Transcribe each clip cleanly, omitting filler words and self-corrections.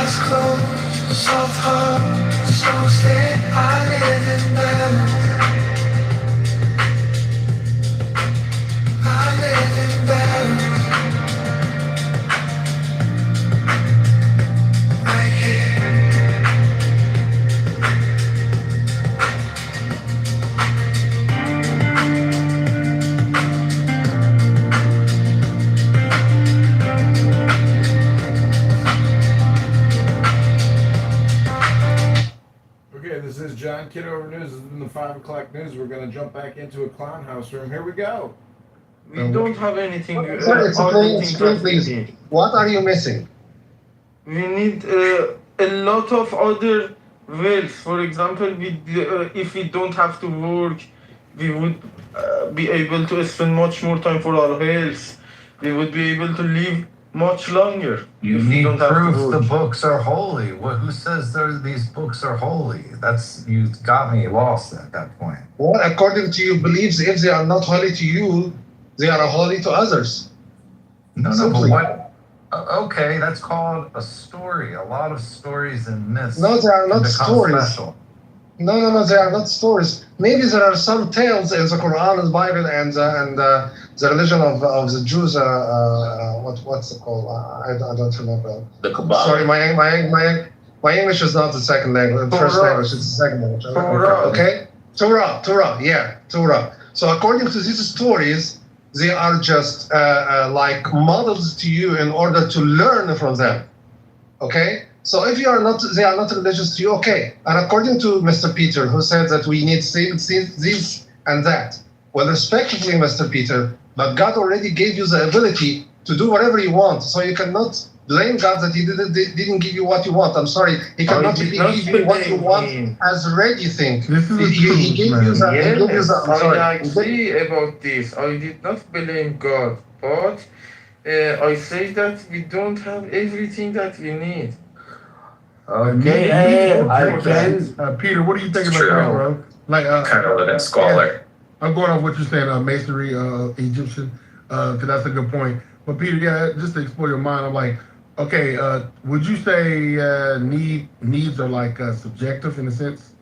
eyes closed, soft heart, so stay. I live in balance. I live in balance. Right here. Okay, this is John Kitover News. This is in the 5 o'clock news. We're going to jump back into a clown house room. Here we go. We don't have anything. Sorry, All the explain, things that we please. need. What are you missing? We need a lot of other ways. For example, if we don't have to work, we would be able to spend much more time for our health. We would be able to live much longer. You if we need don't have to proof the work. books are holy. Who says these books are holy? You got me lost at that point. Well, according to your beliefs, if they are not holy to you, they are holy to others. No, Simply. but what? Okay, that's called a story. A lot of stories and myths. No, they are not become stories. special. No, they are not stories. Maybe there are some tales in the Quran and Bible and the religion of the Jews. What's it called? I don't remember. The Kabbalah. Sorry, my English is not the second language. The first language is the second language. Torah. Okay, Torah. Yeah, Torah. So according to these stories, they are just like models to you in order to learn from them. Okay. So if they are not religious to you, okay. And according to Mr. Peter, who said that we need this and that, well, respectively, Mr. Peter, but God already gave you the ability to do whatever you want. So you cannot blame God that He didn't give you what you want. I'm sorry, He cannot give you what you want as ready think. This is He gave you that. Yes, He gave you that. I'm sorry. I agree about this. I did not blame God, but I say that we don't have everything that we need. Okay, I can. Peter, what do you think It's about that, true. bro? Like, Kind of live in squalor. I'm going off what you're saying, masonry, Egyptian, because that's a good point. But Peter, yeah, just to explore your mind, I'm like, okay, would you say needs are like subjective in a sense?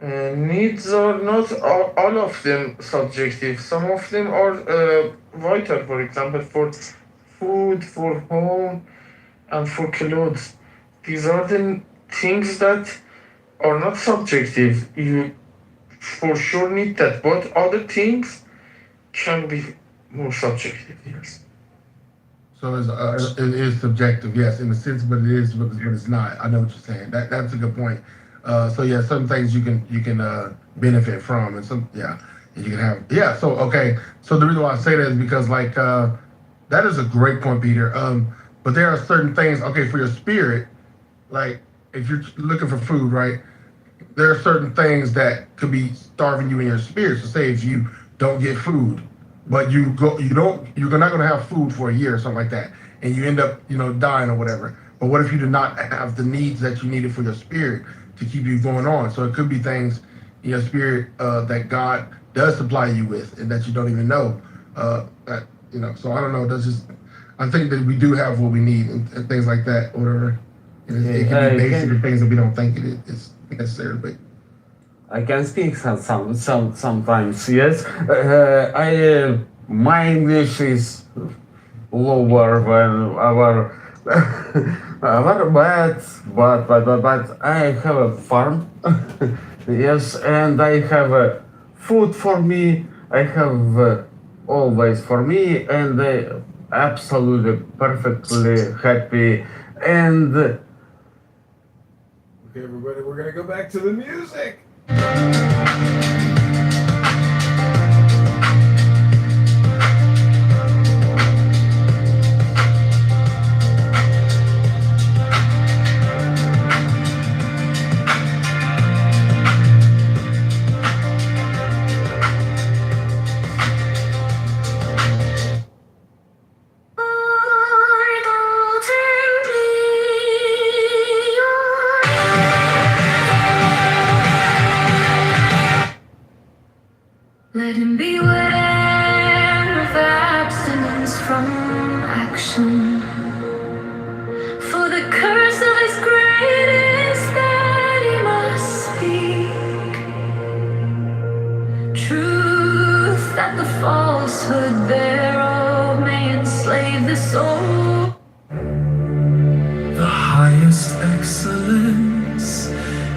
Needs are not all of them subjective. Some of them are vital. For example, for food, for home, and for clothes. These are the things that are not subjective. You for sure need that, but other things can be more subjective. Yes. So it is subjective, yes, in a sense, but it is, but it's not. I know what you're saying. That's a good point. So yeah, some things you can benefit from, and some and you can have So okay, so the reason why I say that is because like that is a great point, Peter. But there are certain things, okay, for your spirit, like if you're looking for food, right? There are certain things that could be starving you in your spirit. So say if you don't get food, but you're not going to have food for a year or something like that, and you end up, dying or whatever. But what if you do not have the needs that you needed for your spirit to keep you going on? So it could be things in your spirit that God does supply you with, and that you don't even know. So I don't know. That's just. I think that we do have what we need and things like that, or whatever. It can be basic things that we don't think it is necessarily. I can speak sometimes. Yes, my English is lower than our but I have a farm. Yes, and I have food for me. I have always for me, and absolutely perfectly happy. And okay, everybody, we're gonna go back to the music.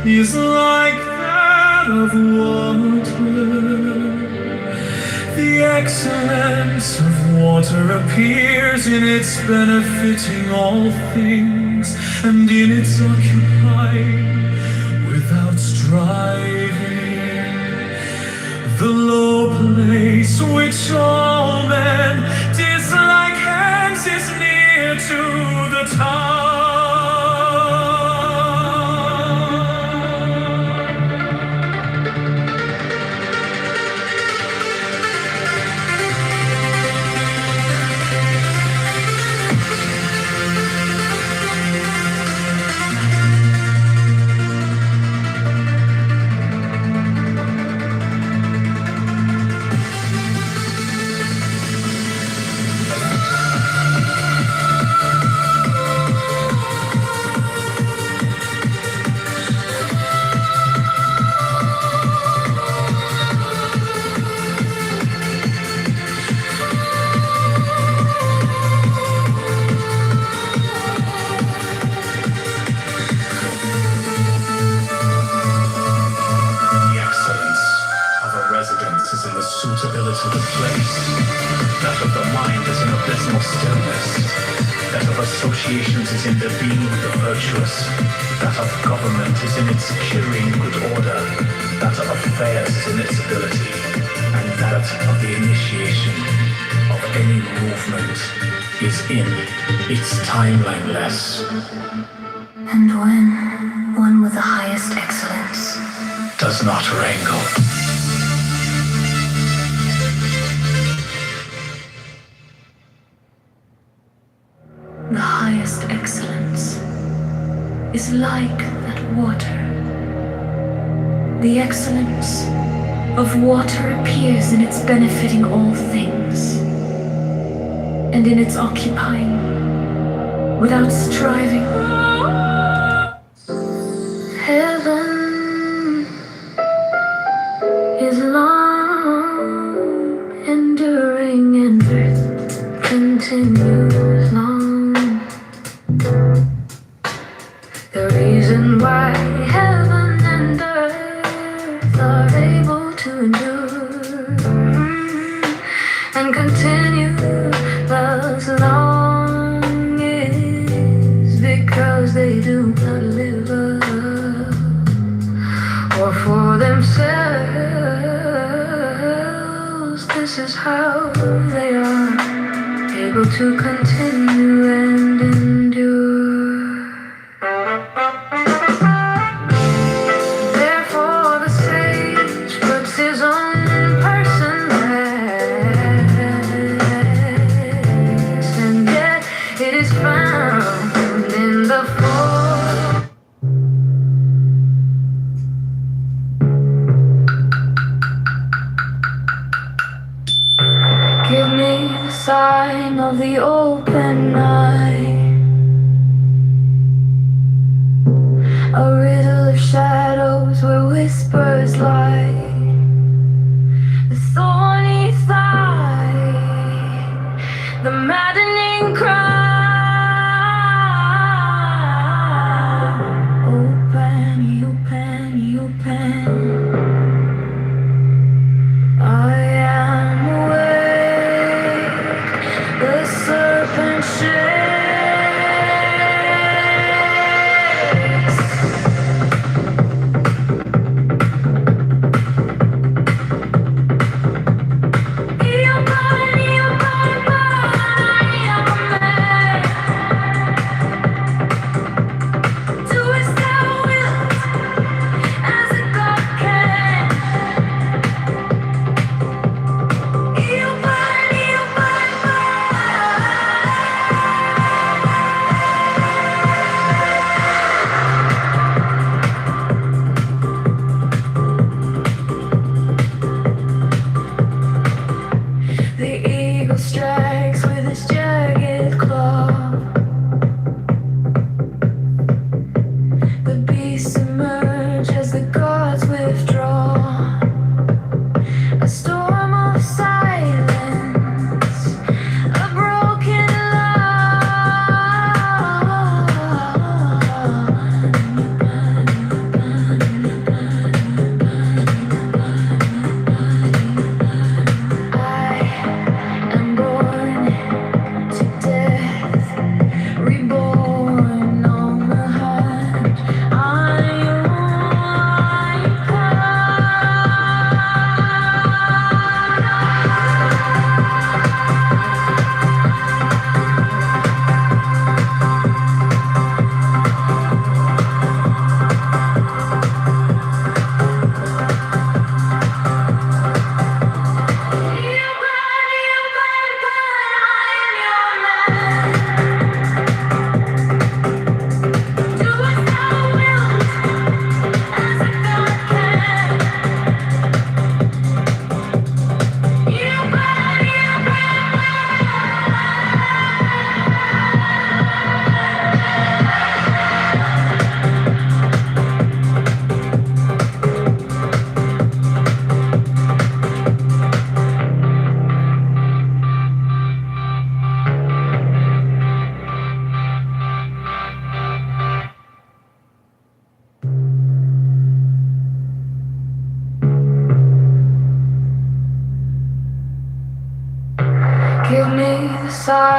is like that of water. The excellence of water appears in its benefiting all things, and in its occupying without striving. The low place which all men dislike hence is near to the top. The excellence of a residence is in the suitability of the place. That of the mind is in abysmal stillness. That of associations is in the being of the virtuous. That of government is in its securing good order. That of affairs is in its ability. And that of the initiation of any movement is in its timeliness. And when one with the highest excellence Does not wrangle. the highest excellence is like that water. The excellence of water appears in its benefiting all things, and in its occupying without striving. Heaven is long, enduring, and earth continues long. The reason why heaven and earth are able to endure and continue thus long is because they do not live or for themselves. This is how they are able to continue and endure. Therefore, the sage puts his own person last, and yet it is found in the form. Give me the sign of the open eye, a riddle of shadows where whispers lie, the thorny thigh, the maddening cry.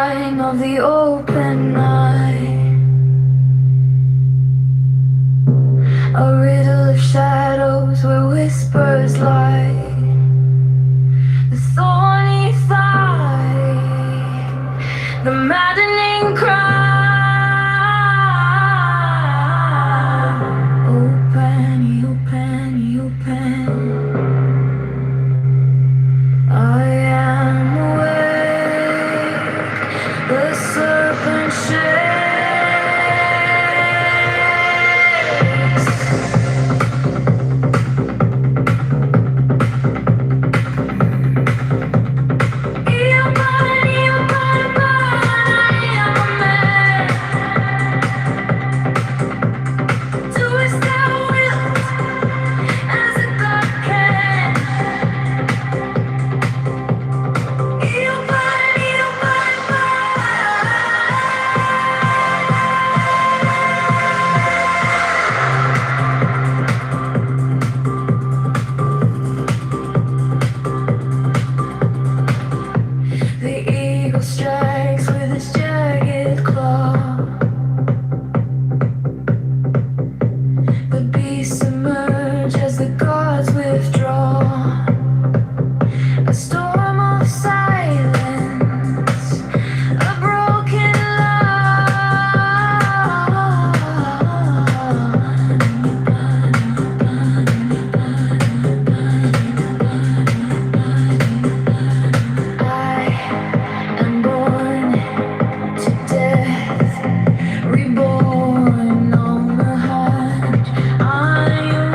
time of the open night. A riddle of shadows where whispers lie. The thorny thigh, the maddening cry. Open, open, open. I am awake. The serpent shakes. The eagle strikes with its jagged claw. The beasts emerge as the gods withdraw. A storm of silence, a broken am born to death, reborn on the hunt. I am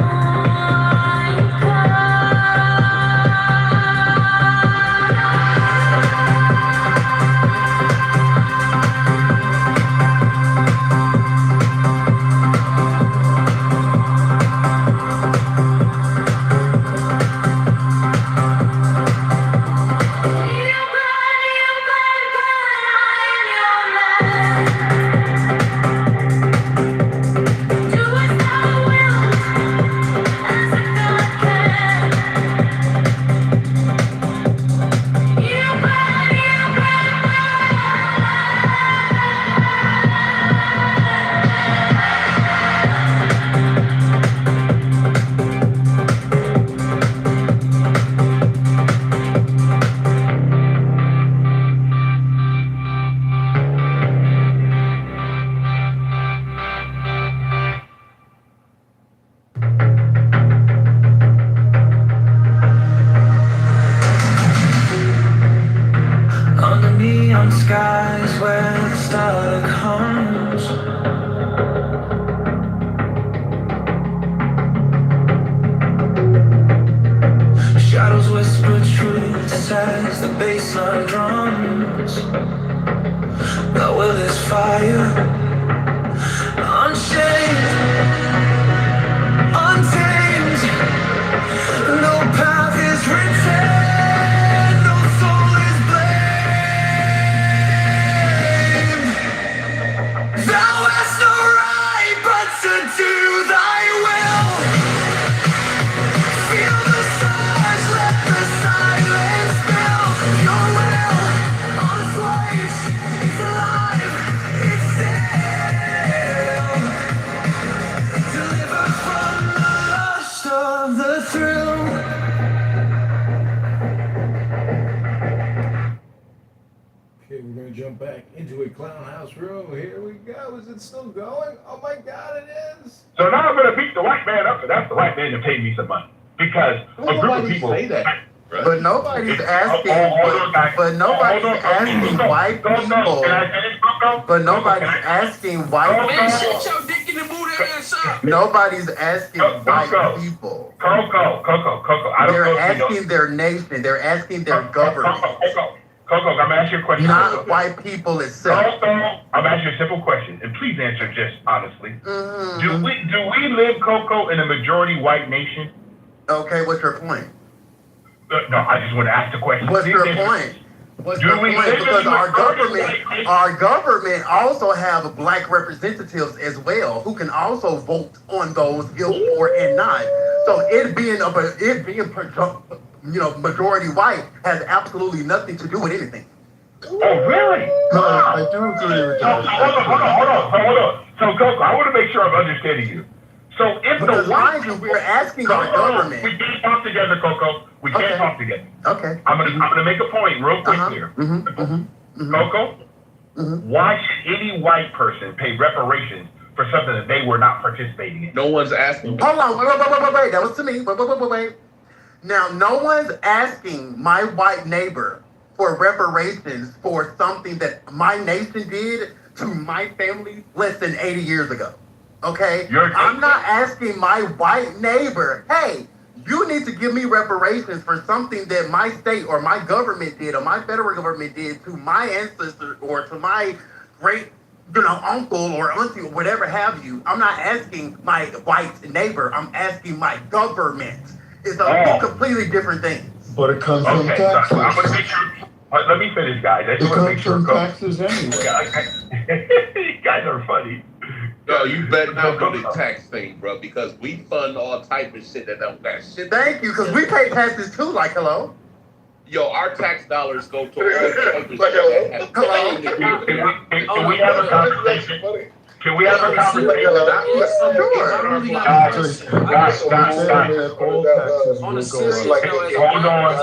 under neon skies where the starlight comes. Shadows whisper truths as the bassline drums. The will is fire, unshaped, untamed. No path is written, no soul is blamed. Thou hast no right but to do thy will. Feel the surge, let the silence fill your will. On its waves, it's alive, it's still. Deliver from the lust of the thrill. Okay, we're gonna jump back into a clown house room. Here we go. Is it still going? Oh my God, it is. So now I'm going to beat the white man up, and that's the white man that paid me some money. Because a group of people. Say that. But nobody's asking. But nobody's asking white Can people. I finish, Coco? But nobody's asking white Man, people. Shut your dick in the booty ass up. Nobody's asking white Coco. people. Coco. I don't They're know if you know. asking their nation. They're asking their government, Coco, I'm going to ask you a question. not white people itself. Coco, I'm asking you a simple question, and please answer just honestly. Mhm. Do we live, Coco, in a majority white nation? Okay, what's your point? No, I just want to ask the question. What's your point? What's your point? Because our government also have black representatives as well, who can also vote on those guilt or and not. So it being majority white has absolutely nothing to do with anything. Oh, really? No, Wow. I do agree with So, that. hold on. So, Coco, I want to make sure I'm understanding you. So, if Because the white mind you, we're asking our Coco, government. we can't talk together, Coco. We can't Okay. talk together. Okay. I'm gonna make a point real quick here. Coco, why should any white person pay reparations for something that they were not participating in? No one's asking. Hold on, wait. That was to me. Wait. Now, no one's asking my white neighbor for reparations for something that my nation did to my family less than 80 years ago. Okay? I'm not asking my white neighbor, hey, you need to give me reparations for something that my state or my government did or my federal government did to my ancestor or to my great uncle or auntie or whatever have you. I'm not asking my white neighbor. I'm asking my government. It's two completely different things. But it comes from Okay, taxes. so I'm gonna make sure. Let me finish, guys. I It just want to make comes sure. from Coco, taxes anyway. you guys are funny. No, you better not do the tax thing, bro, because we fund all type of shit that don't got shit. Thank you, because we pay taxes too, like hello. Yo, our tax dollars go to all type of shit that has Hello. Can we have a conversation? Can we have a conversation? On a serious like, note, Hold on.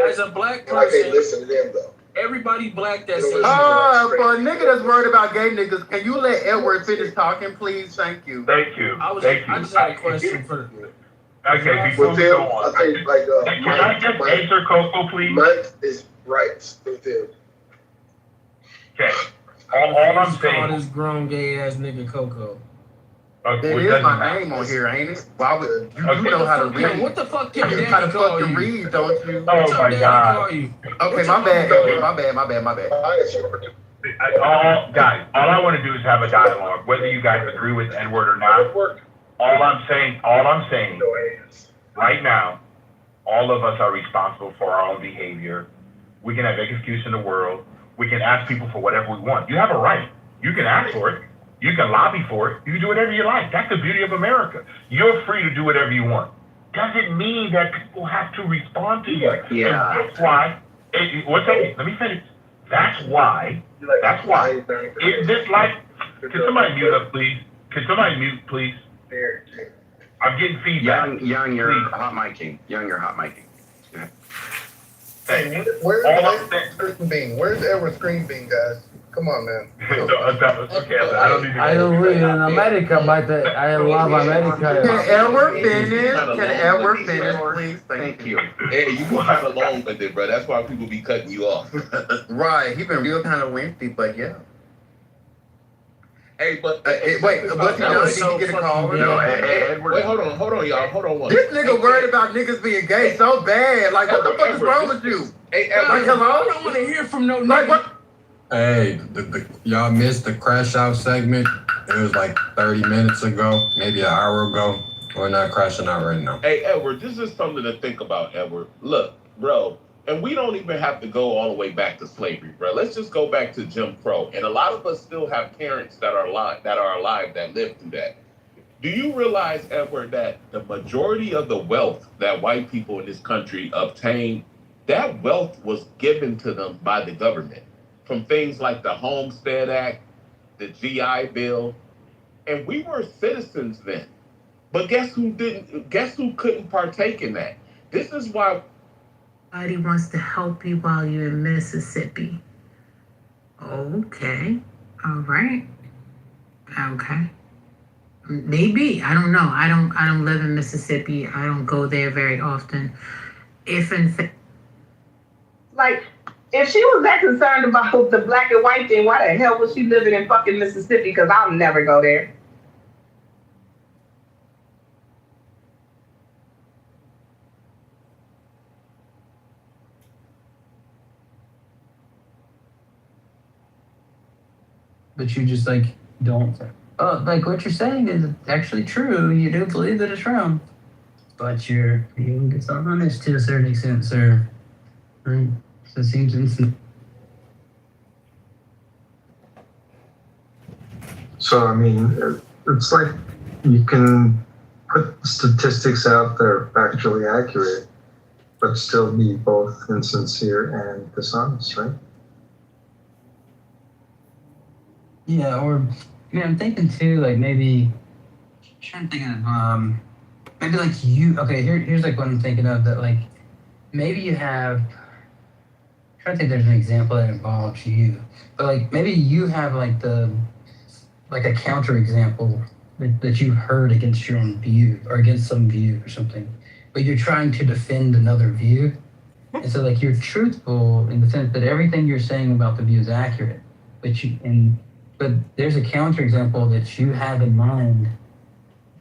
as a black person, listen to them though. everybody black that's For a nigga that's worried about gay niggas, can you let Edward finish talking, please? Thank you. Thank you. I just had a question for Okay, before we go on, I think like can I just answer Coco, please? Mike is right with him. Okay. All I'm call saying. this grown gay ass nigga Coco. It is my name on here, ain't it? Why would you do know how to read? What the fuck can You Danny kind of call fucking you? read, don't you? Oh my God. Okay, my bad, Edward. My bad. Guys, all I want to do is have a dialogue, whether you guys agree with Edward or not. All I'm saying, right now, all of us are responsible for our own behavior. We can have every excuse in the world. We can ask people for whatever we want. You have a right. You can ask for it. You can lobby for it. You can do whatever you like. That's the beauty of America. You're free to do whatever you want. Doesn't mean that people have to respond to you. Yeah. And that's why. Let me finish. That's why. In this life, can somebody mute up, please? Can somebody mute, please? I'm getting feedback. Young, you're Please. hot micing. Hey, Where's all I'm Edward's green bean? Where's Edward's green bean, guys? Come on, man. Okay, I don't need to. I don't live in America, but I love America. Can Edward finish? Please? Thank you. Hey, you go kind of long with it, bro. That's why people be cutting you off. Right, he been real kind of lengthy, but yeah. Hey, but Wait, what's he done? Did he get a call? No, wait, hold on, y'all. Hold on one. This nigga worried about niggas being gay so bad. Like, what the fuck is wrong with you? Hey, Like, hello? I don't want to hear from no Like, nigga. what? Hey, y'all missed the crash out segment. It was like 30 minutes ago, maybe an hour ago. We're not crashing out right now. Hey, Edward, this is something to think about, Edward. Look, bro, and we don't even have to go all the way back to slavery, bro. Let's just go back to Jim Crow. And a lot of us still have parents that are alive that lived through that. Do you realize, Edward, that the majority of the wealth that white people in this country obtained, that wealth was given to them by the government? From things like the Homestead Act, the GI Bill, and we were citizens then. But guess who couldn't partake in that? This is why Somebody wants to help you while you're in Mississippi. Okay. All right. Okay. Maybe. I don't know. I don't live in Mississippi. I don't go there very often. If in fact, like, if she was that concerned about the black and white thing, why the hell was she living in fucking Mississippi? Because I'll never go there. But you just like don't. Like what you're saying is actually true. You do believe that it's wrong, but you're being dishonest to a certain extent, sir. Right? So it seems instant. So, I mean, it's like you can put statistics out that are factually accurate, but still be both insincere and dishonest, right? Yeah, or I'm thinking too, like maybe trying to think of maybe like you. Okay, here's like what I'm thinking of that like maybe you have. I'm trying to think there's an example that involves you, but like maybe you have like a counter example that you heard against your own view or against some view or something, but you're trying to defend another view, and so like you're truthful in the sense that everything you're saying about the view is accurate, but there's a counterexample that you have in mind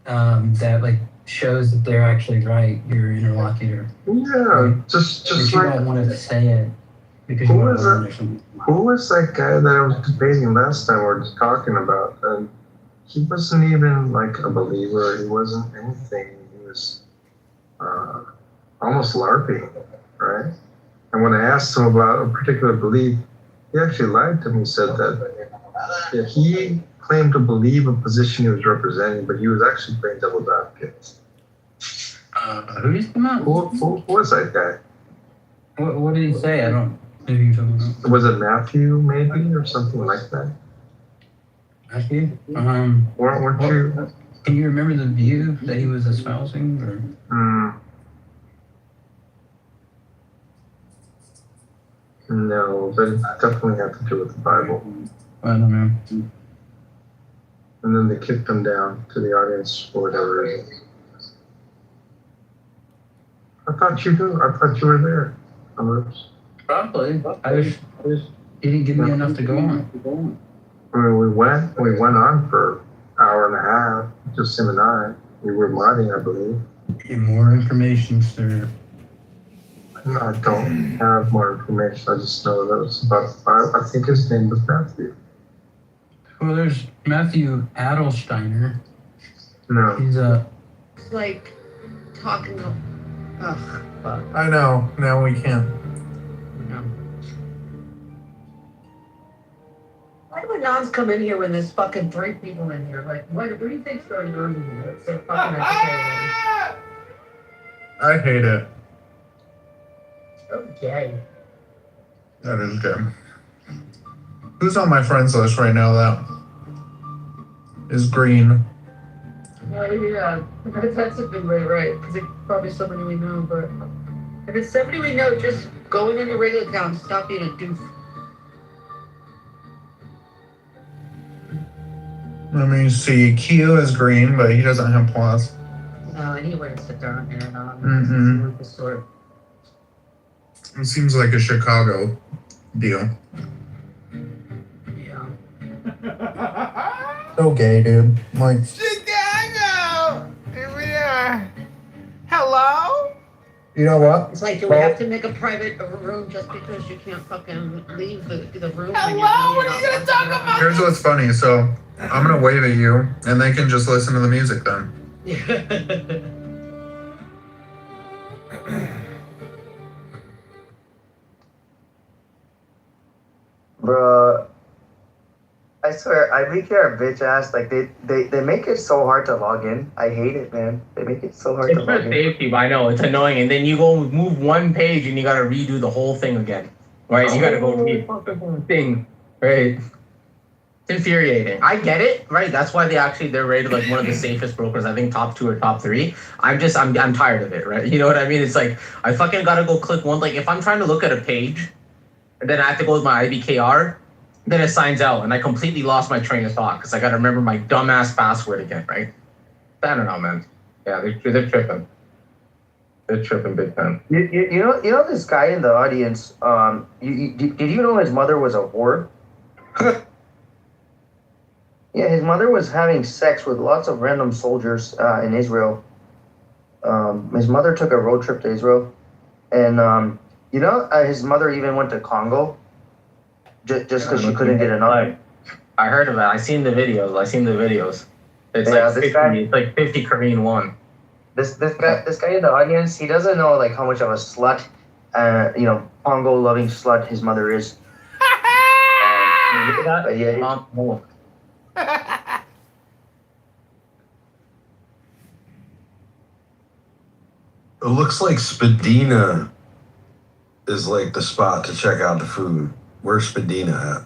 that like shows that they're actually right, your interlocutor. Yeah, right? just But you like don't want to say it because you who want was to learn that? or something. Who was that guy that I was debating last time we were just talking about? And he wasn't even like a believer. He wasn't anything. He was almost LARPing, right? And when I asked him about a particular belief, he actually lied to me. He said that he claimed to believe a position he was representing, but he was actually playing devil's advocate. Who's the man? Who was that guy? What did he say? I don't. Maybe you're talking about Was it Matthew, maybe, or something like that? Matthew. Weren't you? Can you remember the view that he was espousing? Or No, but it definitely had to do with the Bible. I don't know. And then they kicked him down to the audience for whatever reason. I thought you knew. I thought you were there. Probably. He didn't give me enough to go on. I mean, we went on for an hour and a half, just him and I. We were modding, I believe. Get more information, sir. No, I don't have more information. I just know that it's about five. I think his name was Matthew. Well, there's Matthew Adelsteiner. No. He's It's like talking of. Ugh. I know. Now we can. Why do Anons come in here when there's fucking 3 people in here? Like, what do you think's going on here? It's so fucking entertaining. I hate it. Okay. That is good. Who's on my friends list right now that is green? Well, yeah, that's a good way, right? Because it's probably somebody we know, but if it's somebody we know, just go in your regular account and stop being a doof. Let me see. Keo is green, but he doesn't have plus. No, and he wouldn't sit there on here and on. Mm-mm. The sort. It seems like a Chicago deal. Yeah. So gay, dude. Like, Chicago! Here we are. Hello? you know what? It's like, do we have to make a private room just because you can't fucking leave the room? Hello? What are you gonna talk about? Here's what's funny. So I'm gonna wave at you, and they can just listen to the music then. Bruh, I swear, IBK are bitch ass. Like they make it so hard to log in. I hate it, man. They make it so hard It's to for log in. safety, I know. It's annoying. And then you go move one page and you gotta redo the whole thing again. Right? You gotta go read the whole thing. Right? It's infuriating. I get it, right? That's why they're rated like one of the safest brokers. I think top 2 or top 3. I'm tired of it, right? You know what I mean? It's like I fucking gotta go click one. Like if I'm trying to look at a page, and then I have to go with my IBKR, then it signs out, and I completely lost my train of thought because I got to remember my dumbass password again, right? I don't know, man. Yeah, they're tripping. They're tripping big time. You know this guy in the audience. Did you know his mother was a whore? Yeah, his mother was having sex with lots of random soldiers in Israel. His mother took a road trip to Israel, and his mother even went to Congo. Just because she couldn't get enough. I heard of it. I seen the videos. It's Yeah, like 50. It's like 50 Korean won. This guy in the audience, he doesn't know like how much of a slut, Congo loving slut his mother is. But yeah, It looks like Spadina is like the spot to check out the food. Where's Spadina at?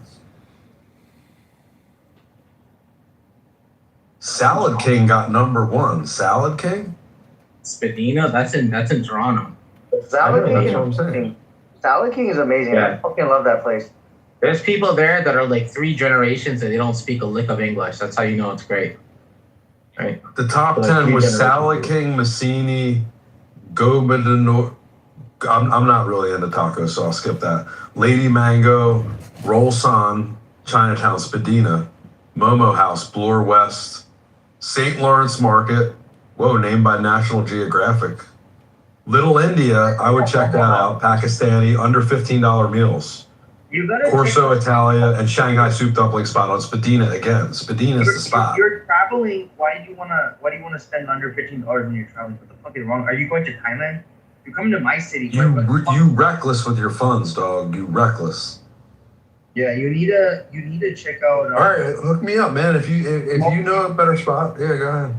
Salad King got #1. Salad King? Spadina, that's in Toronto. Salad I know, King that's is what I'm saying. amazing. Salad King is amazing. I Yeah. fucking love that place. There's people there that are like 3 generations and they don't speak a lick of English. That's how you know it's great. Right? The top Like 10 3 was generations. Salad King, Massini, Gobernador. I'm not really into tacos, so I'll skip that. Lady Mango, Roll San, Chinatown Spadina, Momo House, Bloor West, St. Lawrence Market. Whoa, named by National Geographic. Little India, I would check that out. Pakistani, under $15 meals. You gotta Corso check out- Italia and Shanghai Soup Dumpling spot on Spadina again. Spadina's the spot. You're traveling. Why do you wanna spend under $15 when you're traveling? What the fuck is wrong? Are you going to Thailand? You're coming to my city. You reckless with your funds, dog. You reckless. Yeah, you need to check out. All right, hook me up, man. If you know a better spot, yeah, go ahead.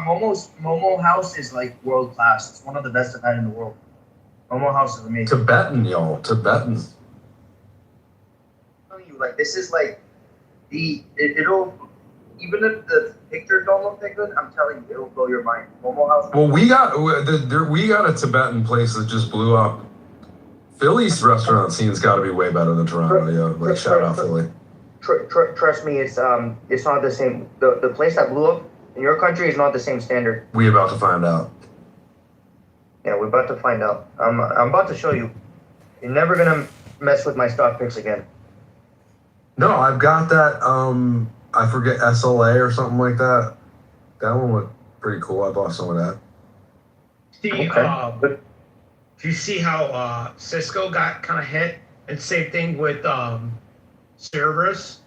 Momo House is like world class. It's one of the best I've had in the world. Momo House is amazing. Tibetan, y'all. Tibetan. Like this is like it'll even if the pictures don't look that good, I'm telling you, it'll blow your mind. Momo House. Well, we got a Tibetan place that just blew up. Philly's restaurant scene's got to be way better than Toronto. Yeah, like shout out Philly. Trust me, it's not the same. The place that blew up in your country is not the same standard. We about to find out. Yeah, we're about to find out. I'm about to show you. You're never gonna mess with my stock picks again. No, I've got that. I forget SLA or something like that. That one looked pretty cool. I bought some of that. Do you see how Cisco got kind of hit? And same thing with Cerberus.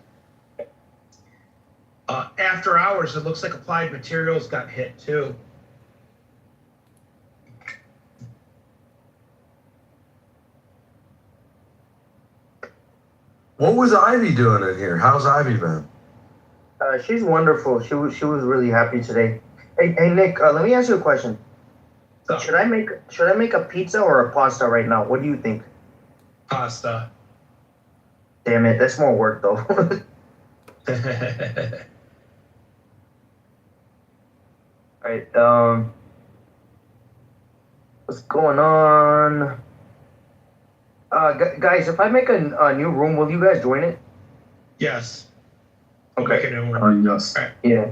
After hours, it looks like Applied Materials got hit too. What was Ivy doing in here? How's Ivy been? She's wonderful. She was really happy today. Hey Nick, let me ask you a question. Should I make a pizza or a pasta right now? What do you think? Pasta. Damn it, that's more work though. Alright, what's going on? Guys, if I make a new room, will you guys join it? Yes. Okay. Yes. Yeah.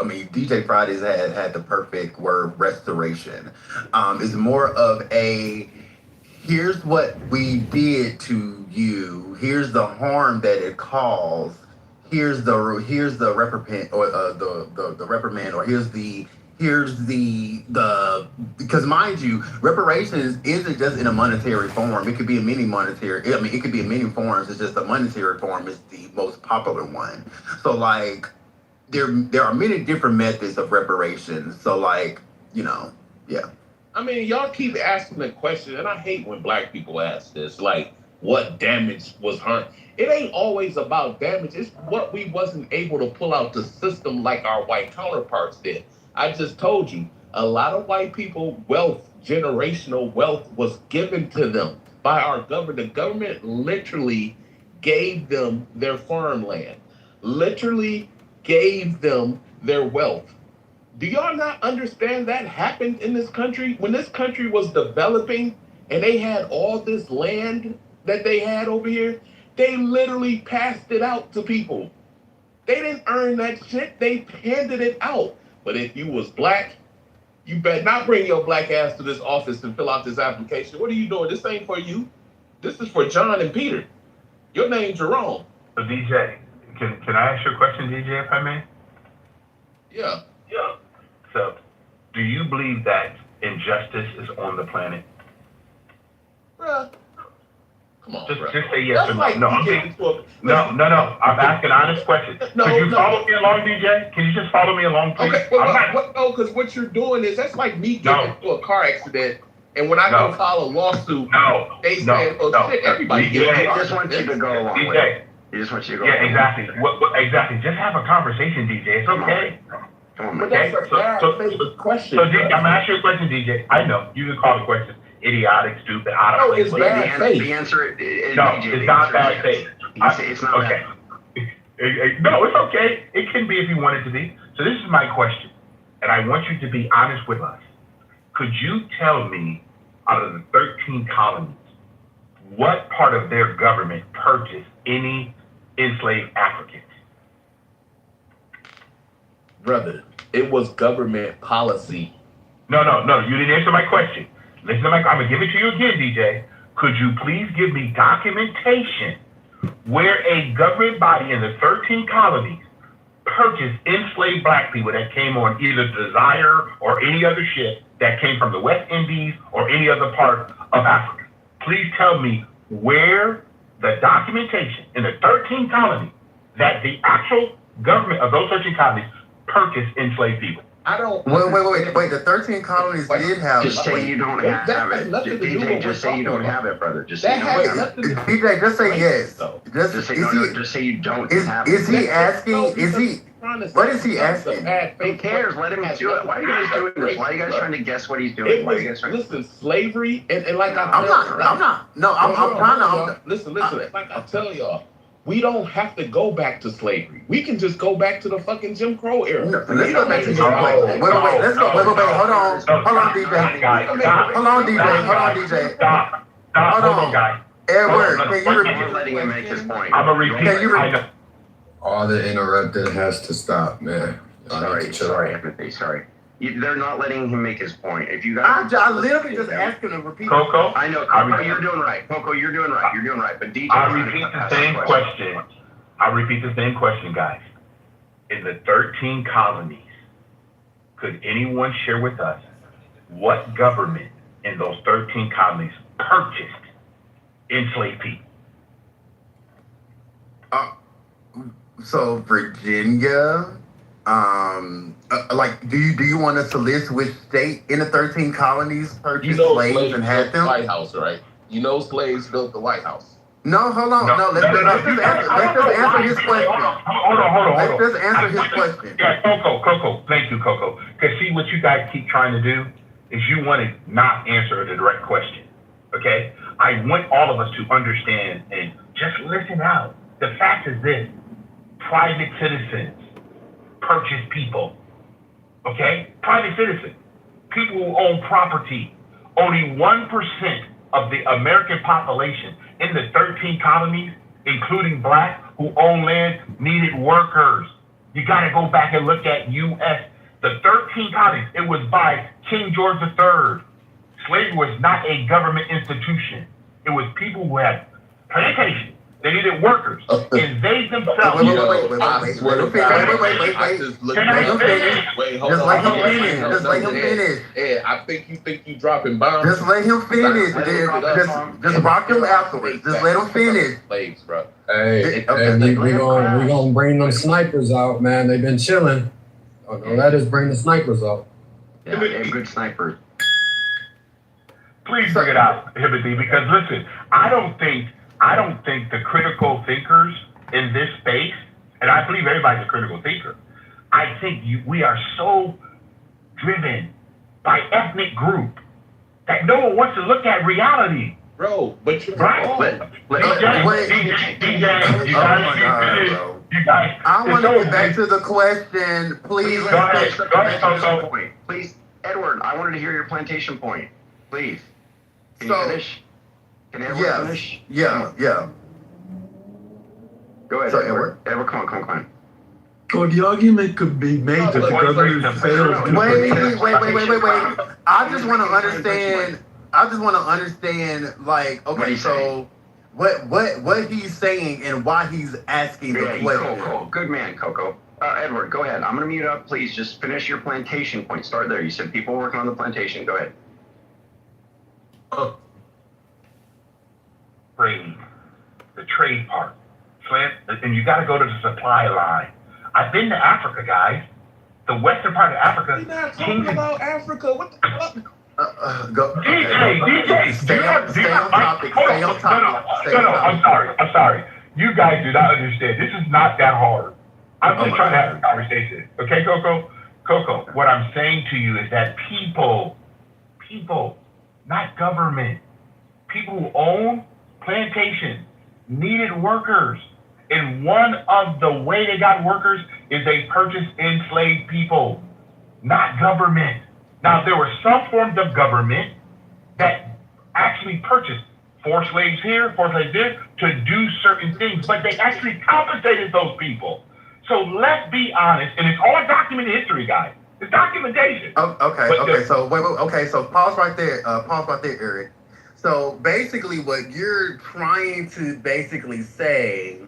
I mean, DJ Fridays had the perfect word, restoration. It's more of a, here's what we did to you. Here's the harm that it caused. Here's the reprimand or the reprimand, or here's the because mind you, reparations isn't just in a monetary form. It could be in many monetary. I mean, it could be in many forms. It's just the monetary form is the most popular one. So like, there are many different methods of reparations. So like, yeah. I mean, y'all keep asking the question, and I hate when black people ask this, like, what damage was harmed? It ain't always about damage. It's what we wasn't able to pull out the system like our white counterparts did. I just told you, a lot of white people, wealth, generational wealth was given to them by our government. The government literally gave them their farmland, literally gave them their wealth. Do y'all not understand that happened in this country? When this country was developing and they had all this land that they had over here, they literally passed it out to people. They didn't earn that shit, they handed it out. But if you was black, you better not bring your black ass to this office and fill out this application. What are you doing? This ain't for you. This is for John and Peter. Your name's Jerome. So DJ, can I ask you a question, DJ, if I may? Yeah. So, do you believe that injustice is on the planet? Bruh, Come on, Just, bro. just say yes That's or no. like No, me I'm getting saying, into a no. I'm asking honest questions. No, Could you no. follow me along, DJ? Can you just follow me along, please? Okay, no, because what you're doing is that's like me getting into a car accident, and when I go file a lawsuit, they say, "Oh shit, everybody DJ, gets just want you to go along with it. He just wants you to Yeah, exactly. Exactly. Just have a conversation, DJ. It's okay. But that's a bad question. So, DJ, I'm gonna ask you a question, DJ. I know you can call the question idiotic, stupid, out of place. No, it's bad faith. The answer is No, DJ, it's the not answer is bad faith. It's not okay. No, it's okay. It can be if you want it to be. So this is my question, and I want you to be honest with us. Could you tell me, out of the 13 colonies, what part of their government purchased any enslaved Africans? Brother, it was government policy. No, you didn't answer my question. Listen to I'm gonna give it to you again, DJ. Could you please give me documentation where a government body in the 13 colonies purchased enslaved black people that came on either Desire or any other ship that came from the West Indies or any other part of Africa? Please tell me where the documentation in the 13 colonies that the actual government of those 13 colonies purchased enslaved people. I don't. Wait. The 13 colonies did have. Just say you don't have it. DJ, just say you don't have it, brother. Just say you don't have it. DJ, just say yes. Just say no. Just say you don't have it. Is he asking? Is he? What is he asking? Who cares? Let him do it. Why are you guys doing this? Why are you guys trying to guess what he's doing? Why are you guys trying? Listen, slavery and like I'm not. No, I'm trying to. Listen. Like I tell y'all, we don't have to go back to slavery. We can just go back to the fucking Jim Crow era. No, let's go back to Jim Crow. Wait. Let's go. Wait. Hold on, DJ. Hold on, DJ. Stop. Hold on, guys. Edward, can you repeat? We're letting him make his point. I'm gonna repeat. Can you repeat? All the interrupted has to stop, man. Sorry. They're not letting him make his point. If you guys, I literally just asked him to repeat. Coco, I know, Coco, you're doing right. Coco, you're doing right. But DJ, I repeat the same question. I repeat the same question, guys. In the 13 colonies, could anyone share with us what government in those 13 colonies purchased enslaved people? So Virginia, like, do you want us to list which state in the 13 colonies purchased slaves and had built them? the White House, right? You know, slaves built the White House. No, hold on. Let's just answer his question. Hold on. Let's just answer his question. Yeah, Coco. Thank you, Coco. Because see, what you guys keep trying to do is you want to not answer the direct question. Okay? I want all of us to understand and just listen out. The fact is this: private citizens purchase people. Okay? Private citizens, people who own property. Only 1% of the American population in the 13 colonies, including black, who own land, needed workers. You got to go back and look at U.S. The 13 colonies, it was by King George III. Slavery was not a government institution. It was people who had plantations. They needed workers. And they themselves. Wait. Just let him finish. Yeah, I think you think you dropping bombs. Just let him finish. Just rock him afterwards. Just let him finish. Slaves, bro. Hey, we gonna bring them snipers out, man. They've been chilling. Oh, no, let us bring the snipers out. Yeah, they're good snipers. Please bring it out, Hibity, because listen, I don't think the critical thinkers in this space, and I believe everybody's a critical thinker, I think we are so driven by ethnic group that no one wants to look at reality. Bro, but you're right. I want to get back to the question. Please. Please, Edward, I wanted to hear your plantation point. Please. Can you finish? Can Edward finish? Yeah. Go ahead, Edward. Edward, come on. Well, the argument could be made that the government failed. Wait. I just want to understand. Like, okay, so what he's saying and why he's asking the question. Cool. Good man, Coco. Edward, go ahead. I'm gonna mute up. Please just finish your plantation point. Start there. You said people working on the plantation. Go ahead. the trade part. And you got to go to the supply line. I've been to Africa, guys. The western part of Africa. We're not talking about Africa. What the fuck? DJ, Stay on topic. No, I'm sorry. You guys do not understand. This is not that hard. I'm just trying to have a conversation. Okay, Coco, what I'm saying to you is that people, not government, people who own plantations needed workers. And one of the way they got workers is they purchased enslaved people, not government. Now, there were some forms of government that actually purchased 4 slaves here, 4 slaves there, to do certain things, but they actually compensated those people. So let's be honest, and it's all documented history, guys. It's documentation. So pause right there, Eric. So basically what you're trying to basically say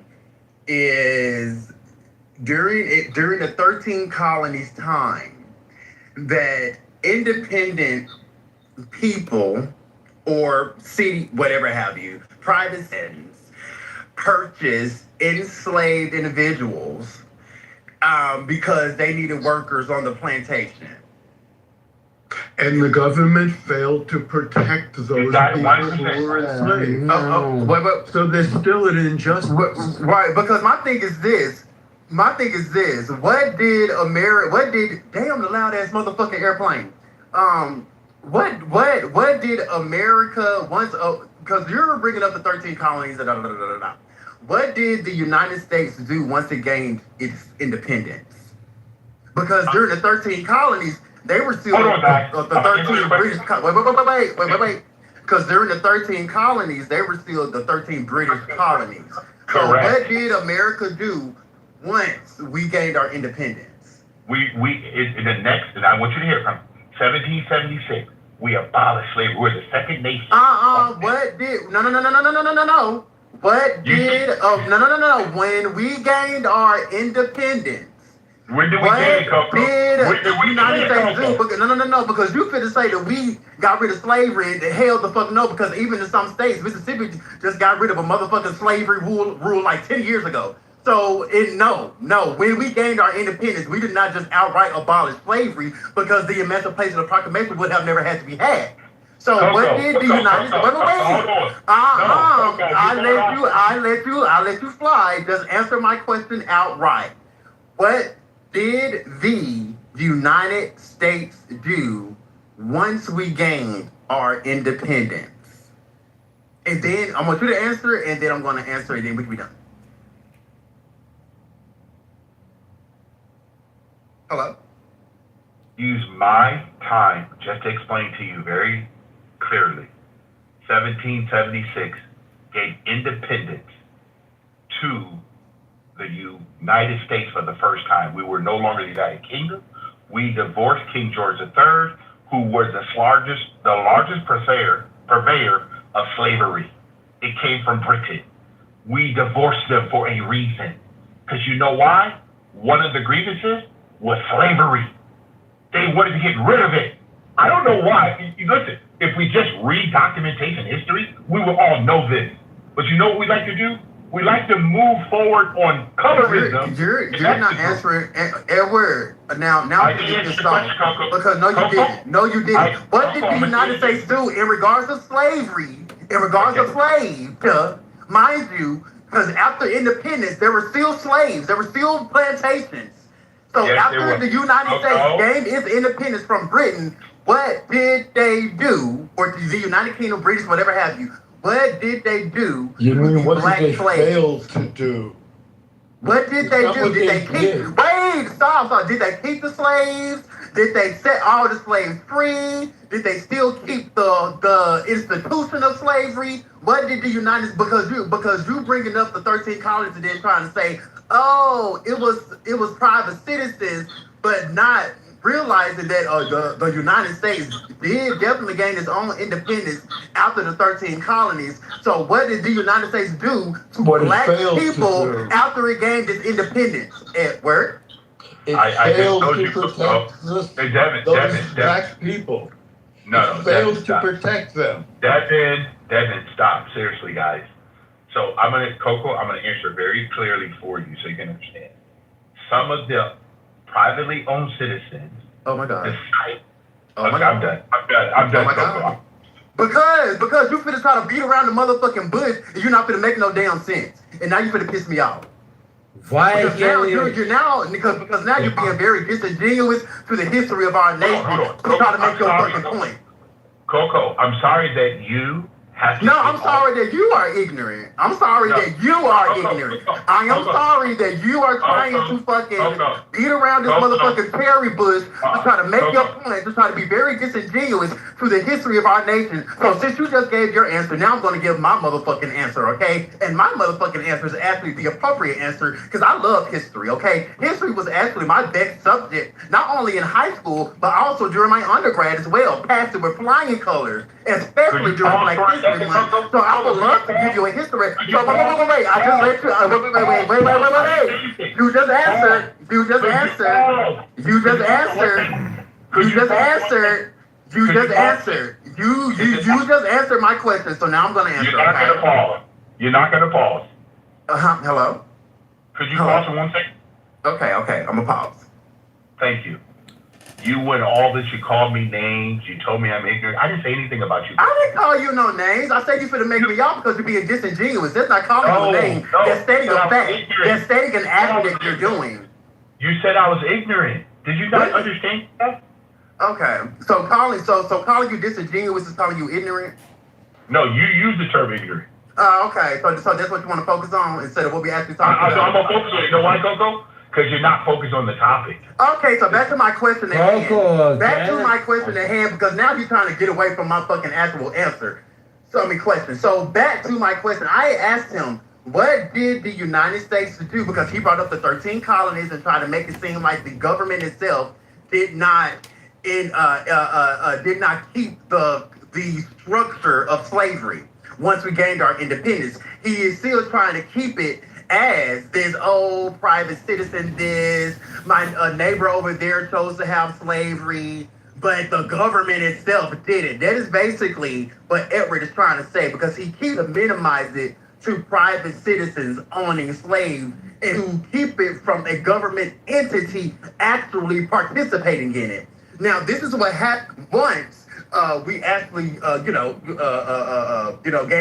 is during the 13 colonies time that independent people or city, whatever have you, private citizens purchased enslaved individuals because they needed workers on the plantation. And the government failed to protect those people who were enslaved. So there's still an injustice. Right, because my thing is this. What did damn the loud ass motherfucking airplane. What did America once, because you're bringing up the 13 colonies, what did the United States do once it gained its independence? Because during the 13 colonies, they were still the 13 British wait. Because during the 13 colonies, they were still the 13 British colonies. So what did America do once we gained our independence? In the next, and I want you to hear from 1776, we abolished slavery. We're the second nation. What did no. What did when we gained our independence? When did we gain it, Coco? What did the United States do? No, because you finna say that we got rid of slavery and hell the fuck no, because even in some states, Mississippi just got rid of a motherfucking slavery rule like 10 years ago. So no. When we gained our independence, we did not just outright abolish slavery because the Emancipation Proclamation would have never had to be had. So what did the United States? I let you fly. Just answer my question outright. What did the United States do once we gained our independence? And then I want you to answer it, and then I'm going to answer it, and then we can be done. Hello? Use my time just to explain to you very clearly. 1776 gave independence to the United States for the first time. We were no longer the United Kingdom. We divorced King George III, who was the largest purveyor of slavery. It came from Britain. We divorced them for a reason. Because you know why? One of the grievances was slavery. They wanted to get rid of it. I don't know why. Listen, if we just read documentation history, we will all know this. But you know what we like to do? We like to move forward on colorism. You're not answering Edward. Now you can stop. Because no, you didn't. What did the United States do in regards to slavery? In regards to slaves, mind you, because after independence, there were still slaves. There were still plantations. So after the United States gained its independence from Britain, what did they do? Or the United Kingdom, British, whatever have you. What did they do? You mean what did they fail to do? What did they do? Did they keep? Wait, stop. Did they keep the slaves? Did they set all the slaves free? Did they still keep the institution of slavery? What did the United? Because you bringing up the 13 colonies and then trying to say, oh, it was private citizens, but not realizing that the United States did definitely gain its own independence after the 13 colonies. So what did the United States do to black people after it gained its independence? Edward? It failed to protect those black people. No, it failed to protect them. Devin, stop. Seriously, guys. So I'm gonna answer very clearly for you so you can understand. Some of the privately owned citizens Oh my God. decide. Oh my Okay, God. I'm done, Oh my Coco. God. Because you finna try to beat around the motherfucking bush and you're not finna make no damn sense. And now you finna piss me off. Why Because now can you're now because now you're being very disingenuous to the history of our nation to try to make your fucking point. Coco, I'm sorry that you have to. No, I'm sorry that you are ignorant. I'm sorry that you are ignorant. I am sorry that you are trying to fucking beat around this motherfucking cherry bush to try to make your point, to try to be very disingenuous to the history of our nation. So since you just gave your answer, now I'm going to give my motherfucking answer, okay? And my motherfucking answer is actually the appropriate answer because I love history, okay? History was actually my best subject, not only in high school, but also during my undergrad as well. Passed it with flying colors, especially during Black History Month. So I would love to give you a history. So wait. I just let you. Wait. You just answered. You just answered. You just answered. You just answered. You just answered. You just answered my question. So now I'm gonna answer. You're not gonna pause. You're not gonna pause. Hello. Could you pause for 1 second? Okay. I'm gonna pause. Thank you. You went all this. You called me names. You told me I'm ignorant. I didn't say anything about you. I didn't call you no names. I said you finna make me off because you're being disingenuous. That's not calling you a name. That's stating a fact. That's stating an act that you're doing. You said I was ignorant. Did you not understand that? Okay. So calling you disingenuous is calling you ignorant? No, you use the term ignorant. Okay. So that's what you want to focus on instead of what we actually talking about. I'm gonna focus on it. You know why, Coco? Because you're not focused on the topic. Okay, so back to my question at hand. Back to my question at hand, because now you're trying to get away from my fucking actual answer. Question. So back to my question. I asked him, what did the United States do? Because he brought up the 13 colonies and tried to make it seem like the government itself did not keep the structure of slavery once we gained our independence. He is still trying to keep it as this old private citizen my neighbor over there chose to have slavery, but the government itself did it. That is basically what Edward is trying to say, because he keeps to minimize it to private citizens owning slaves and to keep it from a government entity actually participating in it. Now, this is what happened once we actually, gained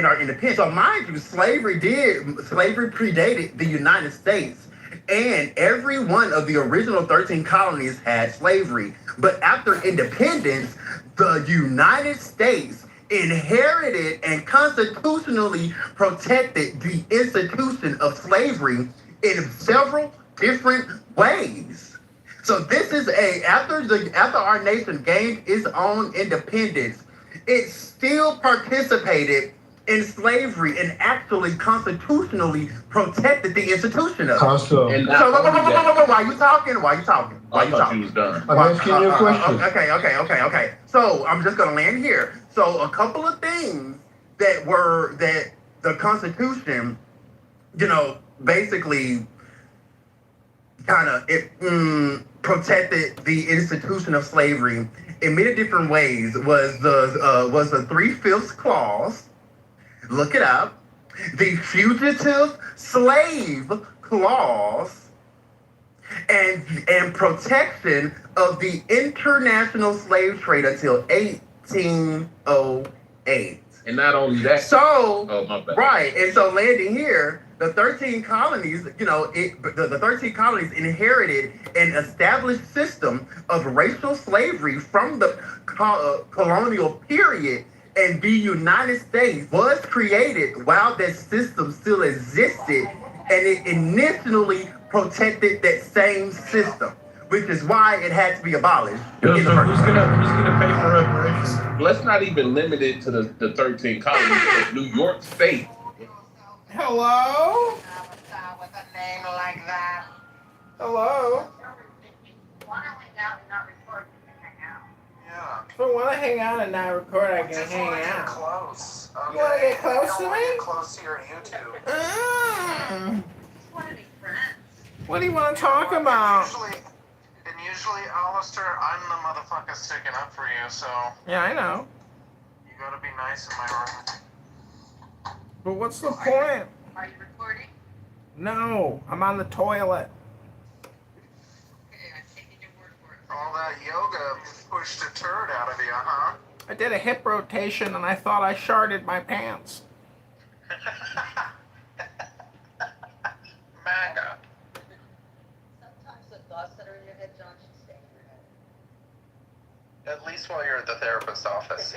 our independence. So mind you, slavery predated the United States, and every one of the original 13 colonies had slavery. But after independence, the United States inherited and constitutionally protected the institution of slavery in several different ways. So this is after our nation gained its own independence, it still participated in slavery and actually constitutionally protected the institution of it. Also, why you talking? I thought you was done. I'm asking you a question. Okay. So I'm just gonna land here. So a couple of things that the Constitution, basically kind of protected the institution of slavery in many different ways was the 3/5 clause. Look it up. The fugitive slave clause and protection of the international slave trade until 1808. And not only that. Right. And so landing here, the 13 colonies, the 13 colonies inherited an established system of racial slavery from the colonial period, and the United States was created while that system still existed, and it initially protected that same system, which is why it had to be abolished. So who's gonna pay for reparations? Let's not even limit it to the 13 colonies. New York State. Hello? With a name like that. Hello? Yeah. If I want to hang out and not record, I can hang out. Close. Okay. You want to get close to me? Close to your YouTube. What do you want to talk about? Usually, Alistair, I'm the motherfucker sticking up for you, so. Yeah, I know. You gotta be nice in my room. But what's the point? Are you recording? No, I'm on the toilet. Okay, I'm taking your word for it. All that yoga pushed a turd out of you, huh? I did a hip rotation and I thought I sharted my pants. Manga. Sometimes the thoughts that are in your head, John, should stay in your head. At least while you're at the therapist's office.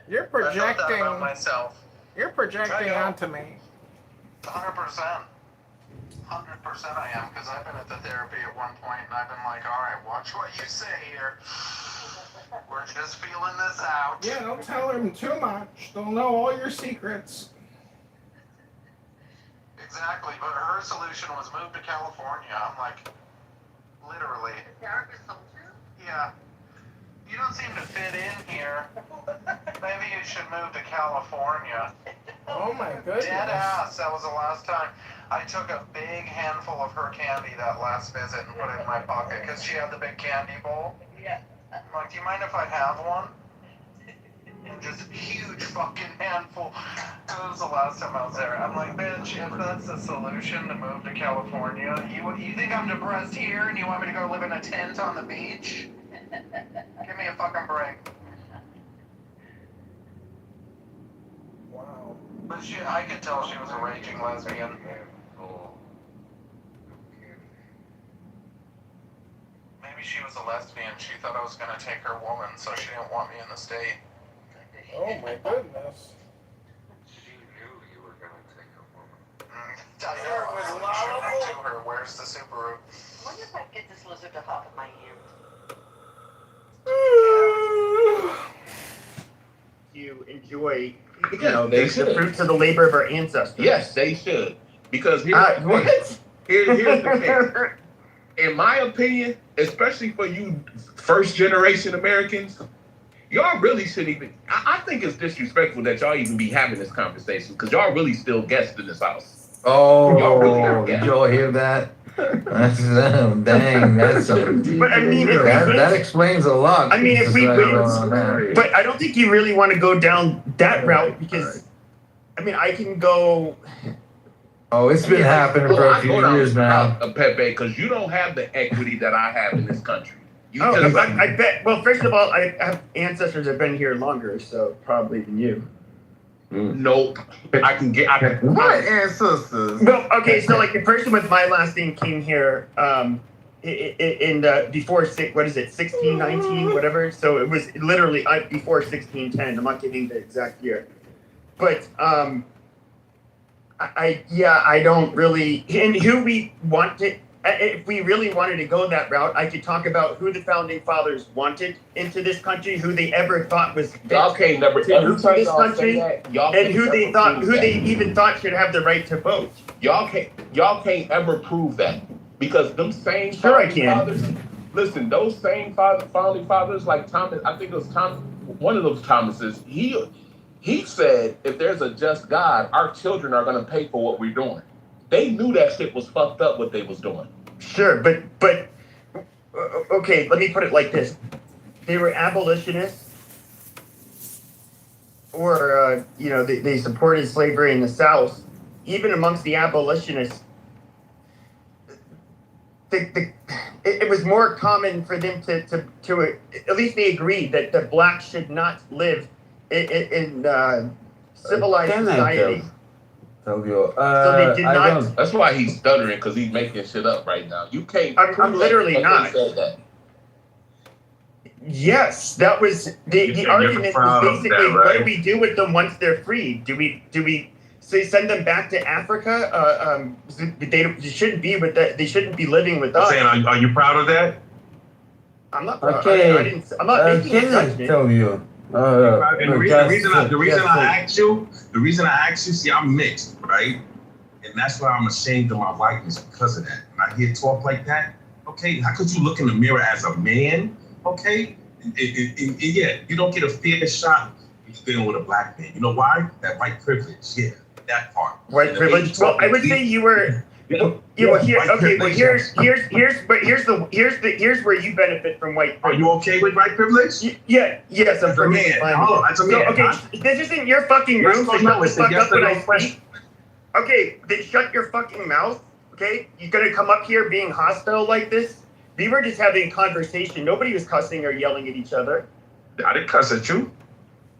You're I thought that projecting. about myself. You're projecting I know. onto me. 100%. 100% I am, because I've been at the therapy at one point and I've been like, all right, watch what you say here. We're just feeling this out. Yeah, don't tell them too much. They'll know all your secrets. Exactly, but her solution was move to California. I'm like, literally. The therapist told you? Yeah. You don't seem to fit in here. Maybe you should move to California. Oh my goodness. Dead ass. That was the last time. I took a big handful of her candy that last visit and put it in my pocket because she had the big candy bowl. Yeah. I'm like, do you mind if I have one? And just huge fucking handful. That was the last time I was there. I'm like, bitch, if that's the solution to move to California, you think I'm depressed here and you want me to go live in a tent on the beach? Give me a fucking break. Wow. But I could tell she was a raging lesbian. Maybe she was a lesbian. She thought I was going to take her woman, so she didn't want me in the state. Oh my goodness. She knew you were going to take her woman. I know. I was shouting to her, where's the Subaru? I wonder if I can get this lizard to hop in my hand. You enjoy, they the should. fruits of the labor of our ancestors. Yes, they should. Because here's here's the thing. In my opinion, especially for you first generation Americans, y'all really shouldn't even. I think it's disrespectful that y'all even be having this conversation because y'all really still guests in this house. Oh, Y'all really are did guests. y'all hear that? That's dang. That's But I mean, if that explains a lot. I mean, if we Right wait, on that. but I don't think you really want to go down that route because, I mean, I can go. Oh, it's been happening for a few years now. Pepe, because you don't have the equity that I have in this country. You Oh, just, I bet. Well, first of all, I have ancestors that have been here longer, so probably than you. Nope. I can get. What ancestors? Well, okay, so like the person with my last name came here in before 1619, whatever. So it was literally before 1610. I'm not giving the exact year, but I don't really. And who we want to, if we really wanted to go that route, I could talk about who the founding fathers wanted into this country, who they ever thought was fit Y'all can't never to move to every time this y'all say country, that, y'all and can't who they ever thought, prove who that. they even thought should have the right to vote. Y'all can't ever prove that because them same Sure I founding can. fathers. Listen, those same founding fathers, like Thomas, I think it was Tom, one of those Thomases. He said, if there's a just God, our children are going to pay for what we're doing. They knew that shit was fucked up what they was doing. Sure, but okay, let me put it like this: they were abolitionists, or they supported slavery in the South. Even amongst the abolitionists, it was more common for them to at least they agreed that blacks should not live in civilized society. Tell you. So they did not. That's why he's stuttering because he's making shit up right now. You can't. I'm literally that not. they said that. Yes, that was the argument. Was basically, what do we do with them once they're free? Do we send them back to Africa? They shouldn't be with that. They shouldn't be living with us. Saying, are you proud of that? I'm not proud. Okay. I'm not making a Can I judgment. tell you? And the reason I asked you, see, I'm mixed, right? And that's why I'm ashamed of my whiteness because of that. When I hear talk like that, okay, how could you look in the mirror as a man, okay? Yeah, you don't get a fair shot if you're dealing with a black man. You know why? That white privilege, yeah, that part. White privilege. Well, I would say you were. Here's where you benefit from white privilege. Are you okay with white privilege? Yes, I'm perfectly fine. Oh, that's a man. Okay, this isn't your fucking room, so shut the fuck up when I speak. Okay, then shut your fucking mouth. Okay, you're gonna come up here being hostile like this? We were just having a conversation. Nobody was cussing or yelling at each other. I didn't cuss at you.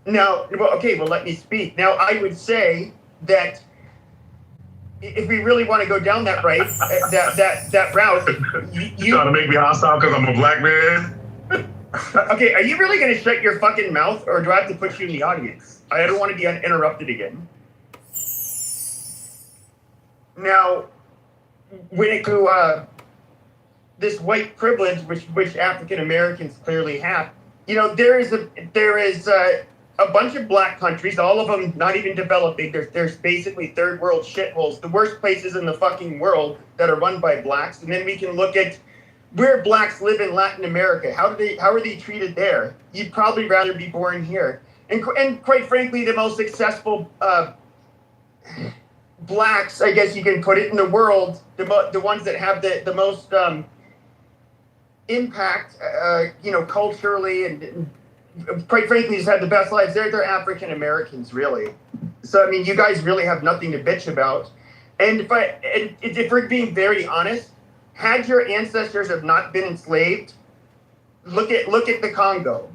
Now, well, let me speak. Now, I would say that if we really want to go down that right, that route, You trying to make me hostile because I'm a black man? Okay, are you really going to shut your fucking mouth, or do I have to put you in the audience? I don't want to be interrupted again. Now, when it to this white privilege, which African Americans clearly have, there is a bunch of black countries, all of them not even developing. There's basically third world shitholes, the worst places in the fucking world that are run by blacks, and then we can look at where blacks live in Latin America. How are they treated there? You'd probably rather be born here. And quite frankly, the most successful blacks, I guess you can put it, in the world, the ones that have the most impact, culturally and quite frankly, just have the best lives. They're African Americans, really. So I mean, you guys really have nothing to bitch about. And if we're being very honest, had your ancestors have not been enslaved, look at the Congo.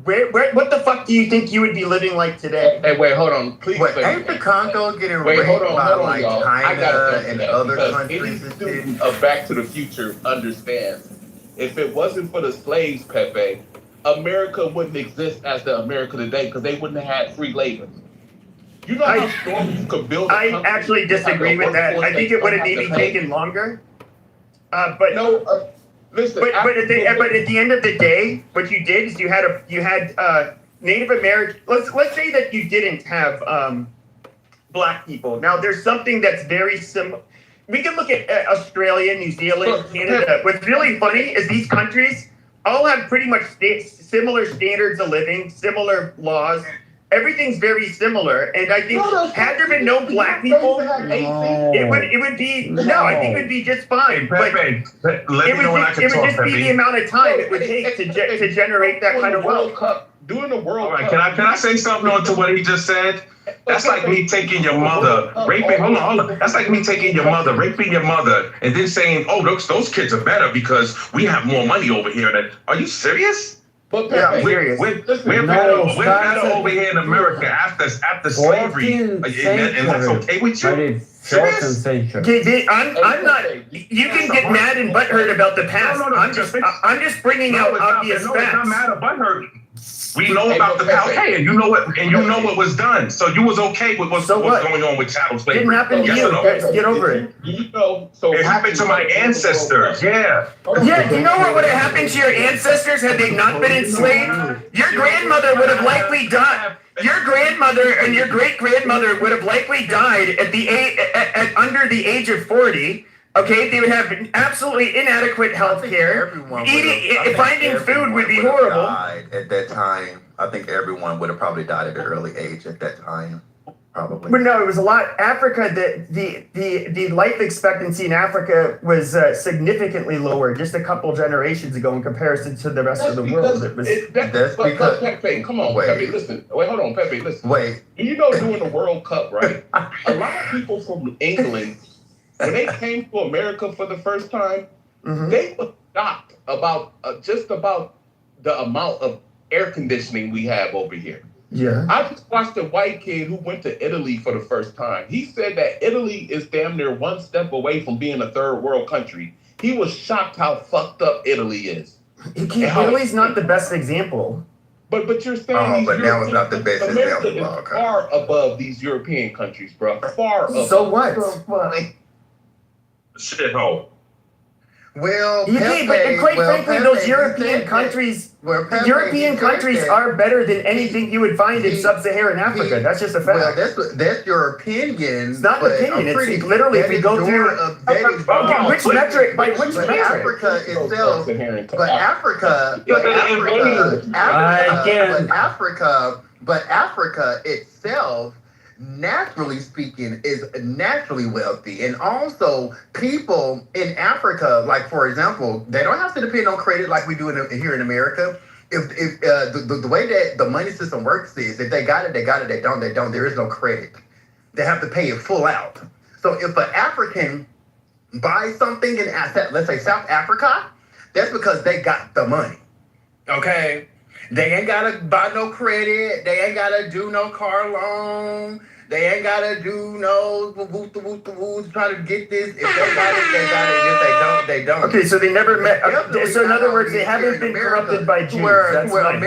What the fuck do you think you would be living like today? Hey, wait, hold on, please. Wait, ain't the Congo getting raped by like y'all. China and other because countries? any student of Back to the Future understands, if it wasn't for the slaves, Pepe, America wouldn't exist as the America today because they wouldn't have had free labor. You know how strong you could build. I actually disagree with that. I think it would have maybe taken longer. But no, listen. But at the end of the day, what you did is you had Native American. Let's say that you didn't have black people. Now there's something that's very similar. We can look at Australia, New Zealand, Canada. What's really funny is these countries all have pretty much similar standards of living, similar laws. Everything's very similar, and I think had there been no black people, it would be I think it would be just fine. But it would just be the amount of time it would take to generate that kind of wealth. Doing the World Cup. Can I say something on to what he just said? That's like me taking your mother, raping. Hold on. That's like me taking your mother, raping your mother, and then saying, "Oh, those kids are better because we have more money over here." Are you serious? But yeah, we're better over here in America after slavery, and that's okay with you? Serious? I'm not. You can get mad and butthurt about the past. I'm just bringing out obvious facts. It's not mad or butthurt. We know about the past. Hey, and you know what was done. So you was okay with what's going on with chattel slavery. Didn't happen to you. Get over it. It happened to my ancestors. Yeah. Yeah. Do you know what would have happened to your ancestors had they not been enslaved? Your grandmother would have likely died. Your grandmother and your great grandmother would have likely died at under the age of 40. Okay, they would have absolutely inadequate health care. Finding food would be horrible. At that time, I think everyone would have probably died at an early age at that time. Probably. But no, it was a lot. Africa, the life expectancy in Africa was significantly lower just a couple generations ago in comparison to the rest of the world. That's because Pepe, come on, Pepe, listen. Wait, hold on, Pepe, listen. Wait. During the World Cup, right? A lot of people from England, when they came to America for the first time, they were shocked about just about the amount of air conditioning we have over here. Yeah. I just watched a white kid who went to Italy for the first time. He said that Italy is damn near one step away from being a third world country. He was shocked how fucked up Italy is. Italy's not the best example. But you're saying but now it's not the best America example. is far above these European countries, bro. Far above. So what? Shithole. Well, but quite frankly, those European countries, European countries are better than anything you would find in sub-Saharan Africa. That's just a fact. Well, that's your opinion. It's not an opinion. It's literally if we go through. Which metric? By which metric? Africa itself, but Africa itself, naturally speaking, is naturally wealthy, and also people in Africa, like for example, they don't have to depend on credit like we do here in America. If the way that the money system works is, if they got it, they got it. They don't. There is no credit. They have to pay it full out. So if an African buys something in, let's say South Africa, that's because they got the money. Okay? They ain't gotta buy no credit. They ain't gotta do no car loan. They ain't gotta do no woo try to get this. If they got it, they got it. If they don't, they don't. Okay, so they never met. So in other words, they haven't been corrupted by Jews. That's nice.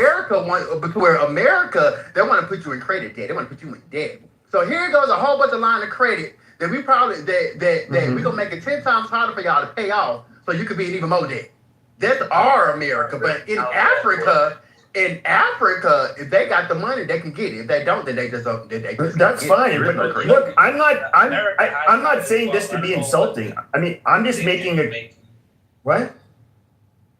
America, they want to put you in credit debt. They want to put you in debt. So here goes a whole bunch of line of credit that we probably we gonna make it 10 times harder for y'all to pay off, so you could be in even more debt. That's our America. But in Africa, if they got the money, they can get it. If they don't, then they just don't. That's fine. But look, I'm not saying this to be insulting. I mean, I'm just making a what?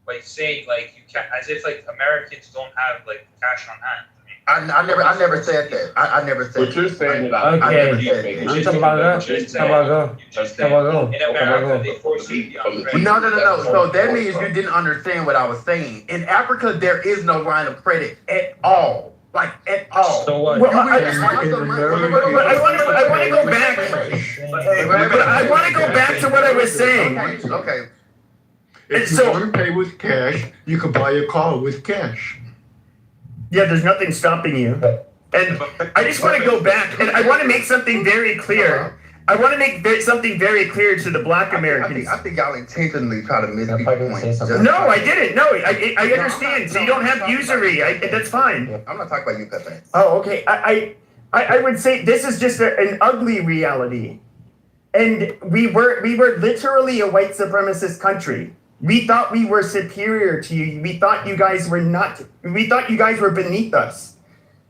Like saying like you can't, as if like Americans don't have like cash on hand. I never said that. I never said. But you're saying that. Okay. No. So that means you didn't understand what I was saying. In Africa, there is no line of credit at all. Like at all. So what? Well, I want to go back. I want to go back to what I was saying. Okay. If you want to pay with cash, you can buy a car with cash. Yeah, there's nothing stopping you. And I just want to go back, and I want to make something very clear. I want to make something very clear to the Black Americans. I think y'all intentionally try to miss people's points. No, I didn't. No, I understand. So you don't have usury. That's fine. I'm not talking about you, Pepe. Oh, okay. I would say this is just an ugly reality. And we were literally a white supremacist country. We thought we were superior to you. We thought you guys were not. We thought you guys were beneath us.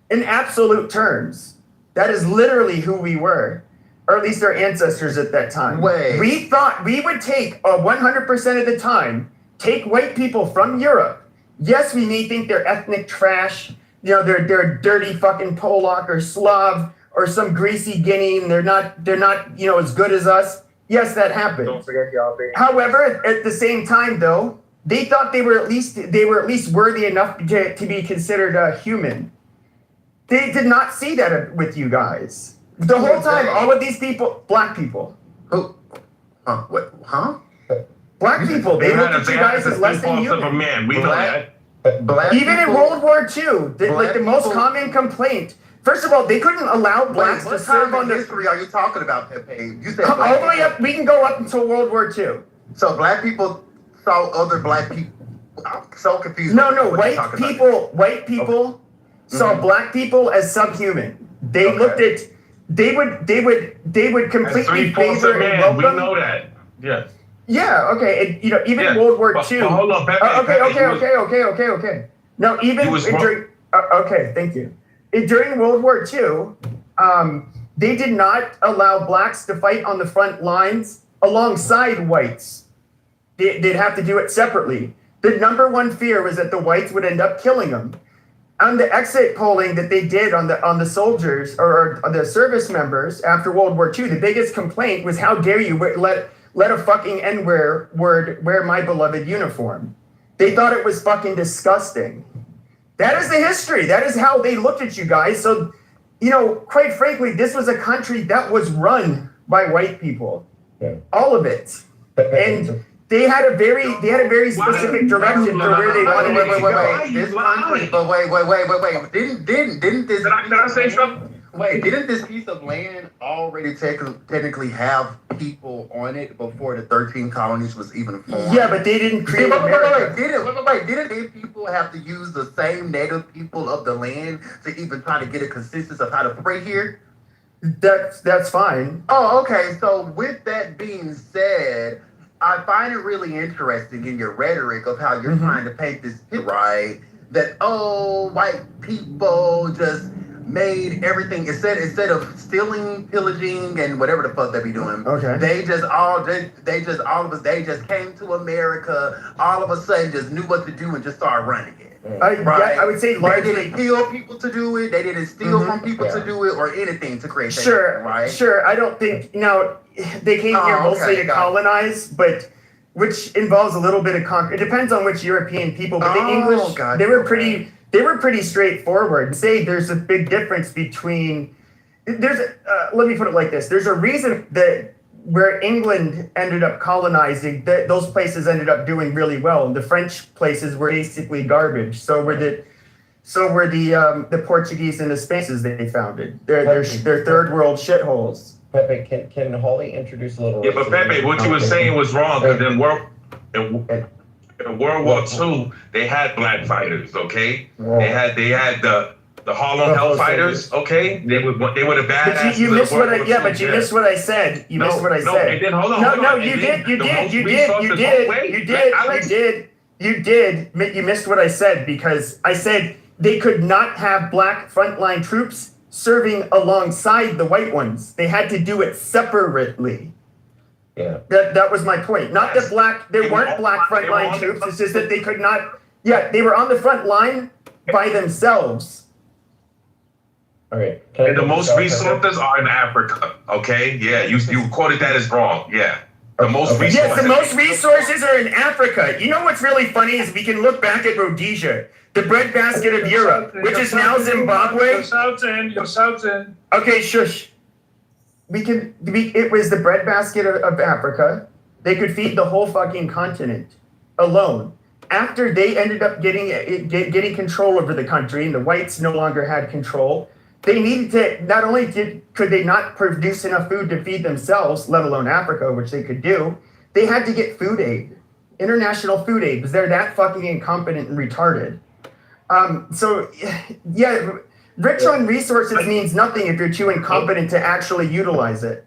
In absolute terms, that is literally who we were, or at least our ancestors at that time. We thought we would take 100% of the time, take white people from Europe. Yes, we may think they're ethnic trash. You know, they're dirty fucking Polak or Slav or some greasy Guinean. They're not as good as us. Yes, that happened. Don't forget y'all. However, at the same time, though, they thought they were at least worthy enough to be considered human. They did not see that with you guys. The whole time, all of these people, black people. Who? What? Huh? Black people. They looked at you guys as less than human. We know that. Even in World War II, the most common complaint. First of all, they couldn't allow blacks to serve on the history. Are you talking about, Pepe? You said all the way up. We can go up until World War II. So black people saw other black people. I'm so confused. No. White people saw black people as subhuman. They looked at. They would completely favor and welcome. We know that. Yes. Yeah. Okay. And, even in World War II. Hold on, Pepe. Okay. No, even during. Okay. Thank you. During World War II, they did not allow blacks to fight on the front lines alongside whites. They'd have to do it separately. The number one fear was that the whites would end up killing them. On the exit polling that they did on the soldiers or the service members after World War II, the biggest complaint was, how dare you let a fucking N-word wear my beloved uniform. They thought it was fucking disgusting. That is the history. That is how they looked at you guys. So, quite frankly, this was a country that was run by white people. Yeah. All of it. And they had a very specific direction for where they wanted it to go. This country, but wait. Didn't this? Did I say something? Wait, didn't this piece of land already technically have people on it before the 13 colonies was even formed? Yeah, but they didn't create America. Didn't these people have to use the same native people of the land to even try to get a consensus of how to pray here? That's fine. Oh, okay. So with that being said, I find it really interesting in your rhetoric of how you're trying to paint this picture, right? That, white people just made everything instead of stealing, pillaging, and whatever the fuck they be doing. Okay. They just came to America, all of a sudden just knew what to do and just started running it. Right? I would say largely. They didn't kill people to do it. They didn't steal from people to do it or anything to create that. Sure, right? Sure. I don't think they came here mostly to colonize, but which involves a little bit of It depends on which European people. But the English, they were pretty straightforward. Say there's a big difference between. let me put it like this. There's a reason that where England ended up colonizing, those places ended up doing really well. And the French places were basically garbage. So were the Portuguese and the Spaniards they founded. They're third world shitholes. Pepe, can Holly introduce a little? Yeah, but Pepe, what you were saying was wrong because in World War II, they had black fighters. Okay, they had the Harlem Hellfighters. Okay, they were the badasses. But you missed what I missed what I said. You missed what I said. And then hold on. You missed what I said because I said they could not have black frontline troops serving alongside the white ones. They had to do it separately. Yeah. That was my point. Not that there weren't black frontline troops. It's just that they could not. Yeah, they were on the front line by themselves. All right. And the most resources are in Africa. Okay. Yeah. You quoted that as wrong. Yeah. The most resources. Yes, the most resources are in Africa. You know what's really funny is we can look back at Rhodesia, the breadbasket of Europe, which is now Zimbabwe. Your South's in. Okay, shush. It was the breadbasket of Africa. They could feed the whole fucking continent alone. After they ended up getting control over the country and the whites no longer had control, they needed to, not only could they not produce enough food to feed themselves, let alone Africa, which they could do, they had to get food aid, international food aid, because they're that fucking incompetent and retarded. Rich on resources means nothing if you're too incompetent to actually utilize it.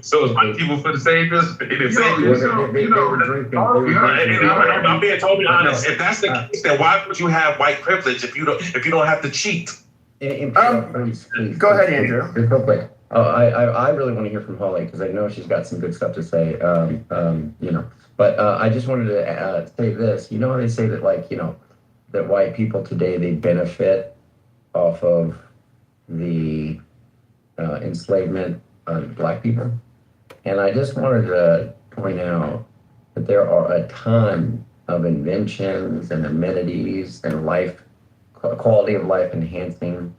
So it's white people for the saviors. I'm being totally honest. If that's the case, then why would you have white privilege if you don't have to cheat? Please, go ahead, Andrew. Just real quick. I really want to hear from Holly because I know she's got some good stuff to say. But I just wanted to say this. You know how they say that, that white people today, they benefit off of the enslavement of black people, and I just wanted to point out that there are a ton of inventions and amenities and quality of life enhancing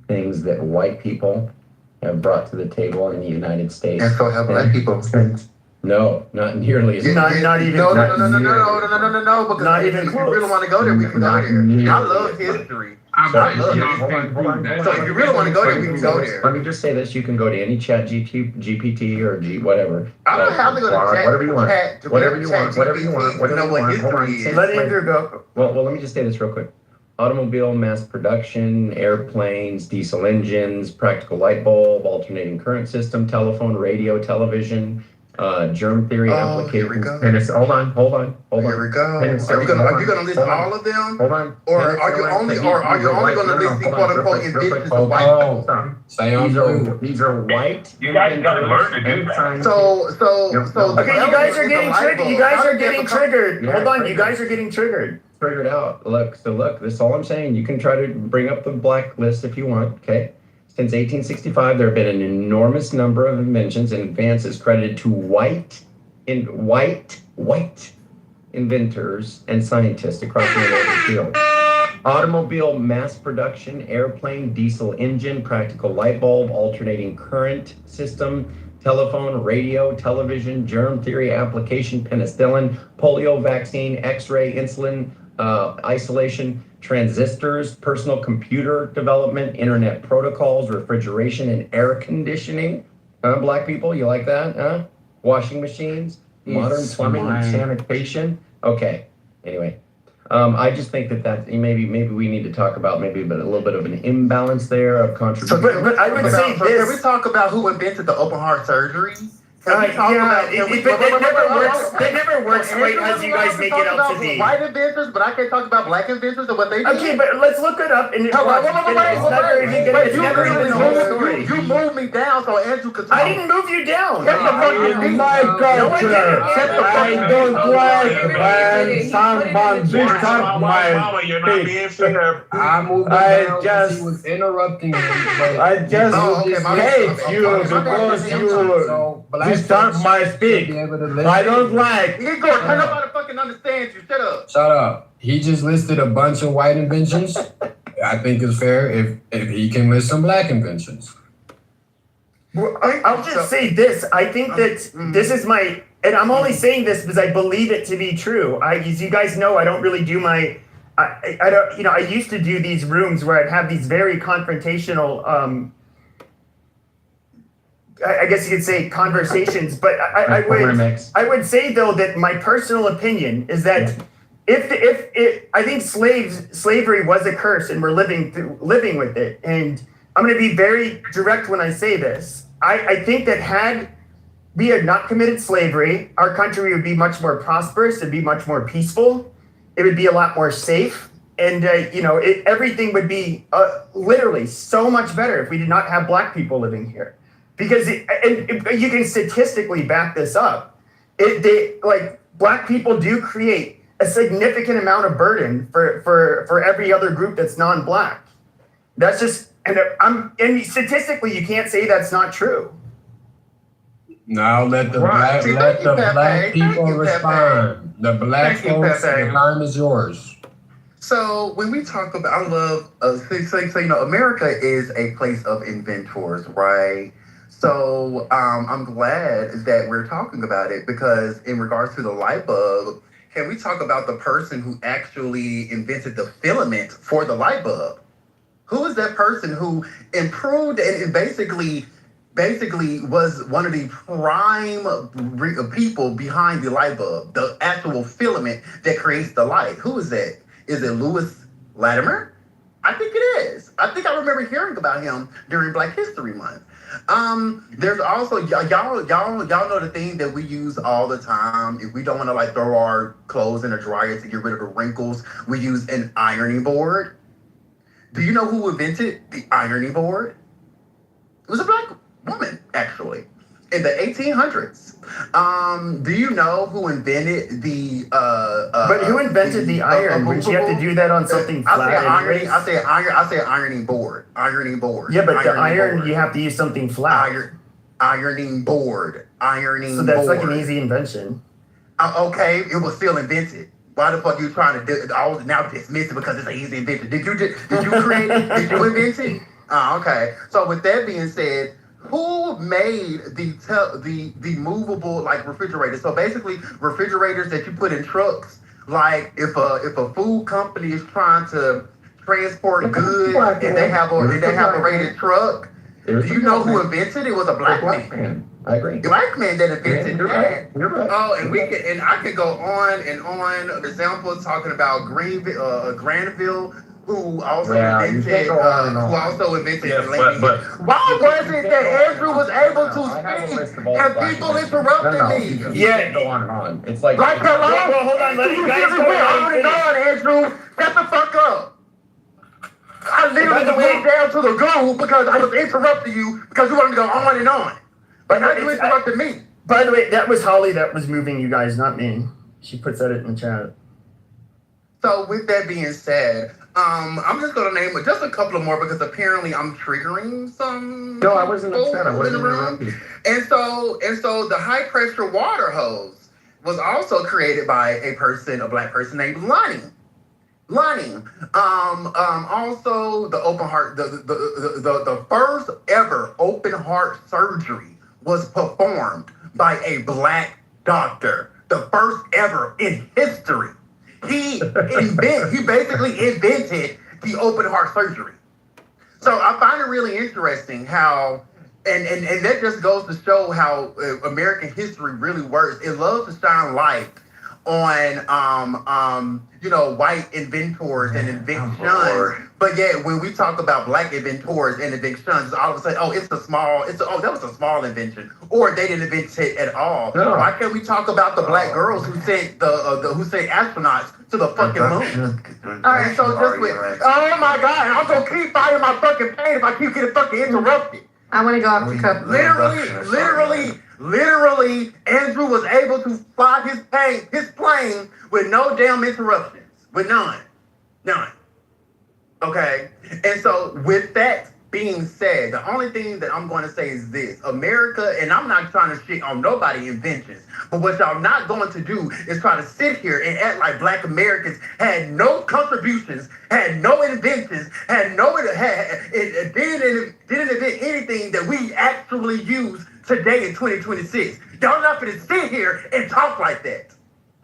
things that white people have brought to the table in the United States. And so have black people. No, not nearly as Not even No, because not if even you close. really want to go there, we can go there. I love history. So if you really want to go there, we can go there. Let me just say this: you can go to any chat GPT or whatever. I don't have to go to chat. Whatever you want. Whatever you want. Let Andrew go. Well, let me just say this real quick. Automobile, mass production, airplanes, diesel engines, practical light bulb, alternating current system, telephone, radio, television, germ theory applications. Hold on. Here we go. Are you gonna list all of them? Hold on. Or are you only gonna list the quote unquote inventions of white people? These are white. You guys gotta learn to do that. So Okay, you guys are getting triggered. You guys are getting triggered. Hold on, you guys are getting triggered. Figured out. Look, this is all I'm saying. You can try to bring up the black list if you want, okay? Since 1865, there have been an enormous number of inventions and advances credited to white inventors and scientists across the innovative field. Automobile, mass production, airplane, diesel engine, practical light bulb, alternating current system, telephone, radio, television, germ theory application, penicillin, polio vaccine, x-ray, insulin, isolation, transistors, personal computer development, internet protocols, refrigeration and air conditioning. Black people, you like that? Washing machines, modern plumbing and sanitation. Okay. Anyway, I just think that maybe we need to talk about a little bit of an imbalance there of contribution. But I would say this. Can we talk about who invented the open heart surgery? That never works quite as you guys make it out to be. White inventors, but I can't talk about black inventors and what they did. Okay, but let's look it up and you moved me down so Andrew could talk. I didn't move you down. My culture. I don't like when someone disturb my speech. I just was interrupting him. I just hate you because you disturb my speech. I don't like. Igor, turn nobody fucking understands you. Shut up. Shut up. He just listed a bunch of white inventions, I think it's fair if he can list some black inventions. Well, I'll just say this. I think that this is my, and I'm only saying this because I believe it to be true. As you guys know, I don't really do my, I don't, you know, I used to do these rooms where I'd have these very confrontational, I guess you could say conversations, but I would say though that my personal opinion is that if I think slavery was a curse and we're living with it, and I'm going to be very direct when I say this. I think that had we had not committed slavery, our country would be much more prosperous, it'd be much more peaceful, it would be a lot more safe, and you know, everything would be literally so much better if we did not have black people living here. Because you can statistically back this up. Black people do create a significant amount of burden for every other group that's non-black. That's just, and statistically you can't say that's not true. Now let the black people respond. The black folks, the time is yours. So when we talk about, I love, so you know, America is a place of inventors, right? So I'm glad that we're talking about it, because in regards to the light bulb, can we talk about the person who actually invented the filament for the light bulb? Who is that person who improved and basically was one of the prime people behind the light bulb, the actual filament that creates the light? Who is that? Is it Lewis Latimer? I think it is. I think I remember hearing about him during Black History Month. There's also y'all know the thing that we use all the time. If we don't want to like throw our clothes in a dryer to get rid of the wrinkles, we use an ironing board. Do you know who invented the ironing board? It was a black woman, actually, in the 1800s. Do you know who invented the but who invented the iron? Would you have to do that on something flat? I say ironing board. Ironing board. Yeah, but the iron, you have to use something flat. Ironing board. So that's like an easy invention. Okay, it was still invented. Why the fuck are you trying to do? I was now dismiss it because it's an easy invention. Did you create it? Did you invent it? Oh, okay. So with that being said, who made the movable like refrigerators? So basically, refrigerators that you put in trucks. Like if a food company is trying to transport goods and they have a rated truck, do you know who invented it? It was a black man. I agree. Black man that invented that. You're right. Oh, and I could go on and on. Example talking about Granville, who also invented Why was it that Andrew was able to speak and people interrupted me? Yeah, go on and on. It's like Well, hold on, let you guys go on and on, Andrew. Shut the fuck up. I literally went down to the goo because I was interrupting you because you wanted to go on and on. But now you interrupted me. By the way, that was Holly that was moving you guys, not me. She puts that in the chat. So with that being said, I'm just gonna name just a couple of more because apparently I'm triggering some. No, I wasn't upset. I wasn't interrupting. And so the high pressure water hose was also created by a black person named Lonnie. Also the open heart, the first ever open heart surgery was performed by a black doctor. The first ever in history. He basically invented the open heart surgery. So I find it really interesting how, and that just goes to show how American history really works. It loves to shine light on white inventors and inventions. But yeah, when we talk about black inventors and inventions, all of a sudden, that was a small invention, or they didn't invent it at all. No. Why can't we talk about the black girls who sent who sent astronauts to the fucking moon? All right, so just with, oh my God, I'm gonna keep fighting my fucking pain if I keep getting fucking interrupted. I want to go off the cuff. Literally, Andrew was able to fly his plane with no damn interruptions, with none. Okay, and so with that being said, the only thing that I'm going to say is this. America, and I'm not trying to shit on nobody's inventions, but what y'all not going to do is try to sit here and act like Black Americans had no contributions, had no inventions, didn't invent anything that we actually use today in 2026. Y'all not going to sit here and talk like that.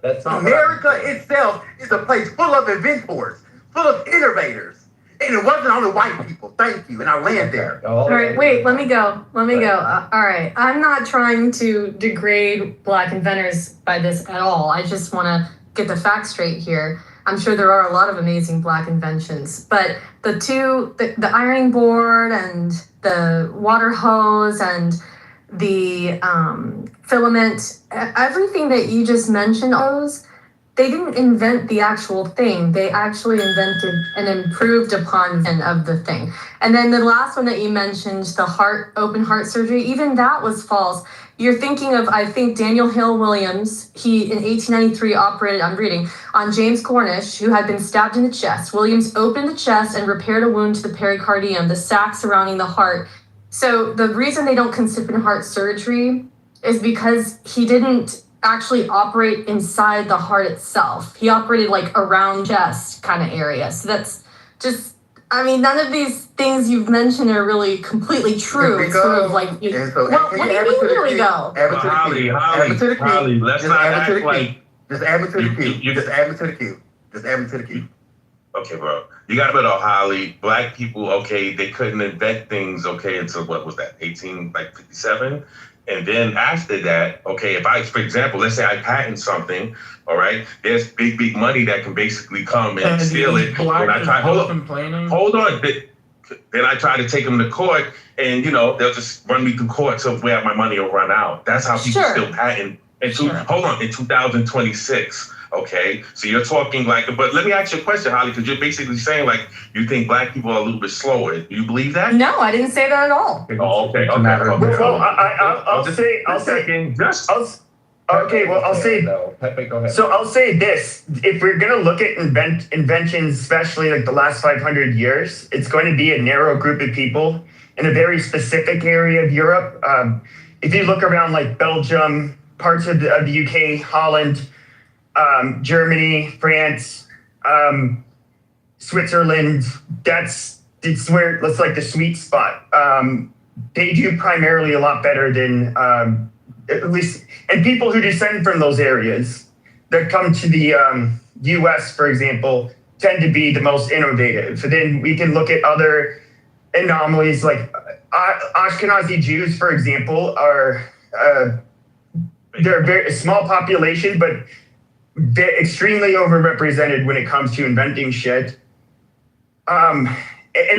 That's not America itself is a place full of inventors, full of innovators. And it wasn't only white people. Thank you. And I land there. All right, wait, let me go. All right, I'm not trying to degrade Black inventors by this at all. I just want to get the facts straight here. I'm sure there are a lot of amazing Black inventions, but the ironing board and the water hose and the filament, everything that you just mentioned, they didn't invent the actual thing. They actually invented and improved upon of the thing. And then the last one that you mentioned, the open heart surgery, even that was false. You're thinking of, I think, Daniel Hill Williams. He, in 1893, operated, I'm reading, on James Cornish, who had been stabbed in the chest. Williams opened the chest and repaired a wound to the pericardium, the sac surrounding the heart. So the reason they don't consider open heart surgery is because he didn't actually operate inside the heart itself. He operated like around chest kind of area. So that's just, I mean, none of these things you've mentioned are really completely true. It's sort of like, what do you mean here we go? Holly, let's not act like. Just add me to the queue. Just add me to the queue. Just add me to the queue. Okay, bro. You got to put on Holly. Black people, okay, they couldn't invent things, okay, until what was that, 1857? And then after that, okay, if I, for example, let's say I patent something, all right, there's big money that can basically come and steal it. And I try, hold on. Then I try to take them to court, and they'll just run me through court to where my money will run out. That's how people still patent. In 2026. Okay, so you're talking like, but let me ask you a question, Holly, because you're basically saying like you think Black people are a little bit slower. Do you believe that? No, I didn't say that at all. Oh, okay. Well, I'll say. Pepe, go ahead. So I'll say this: if we're gonna look at inventions, especially like the last 500 years, it's going to be a narrow group of people in a very specific area of Europe. If you look around like Belgium, parts of the UK, Holland, Germany, France, Switzerland, it's where that's like the sweet spot. They do primarily a lot better than at least, and people who descend from those areas that come to the US, for example, tend to be the most innovative. So then we can look at other anomalies like Ashkenazi Jews, for example, are they're a very small population, but they're extremely overrepresented when it comes to inventing shit. And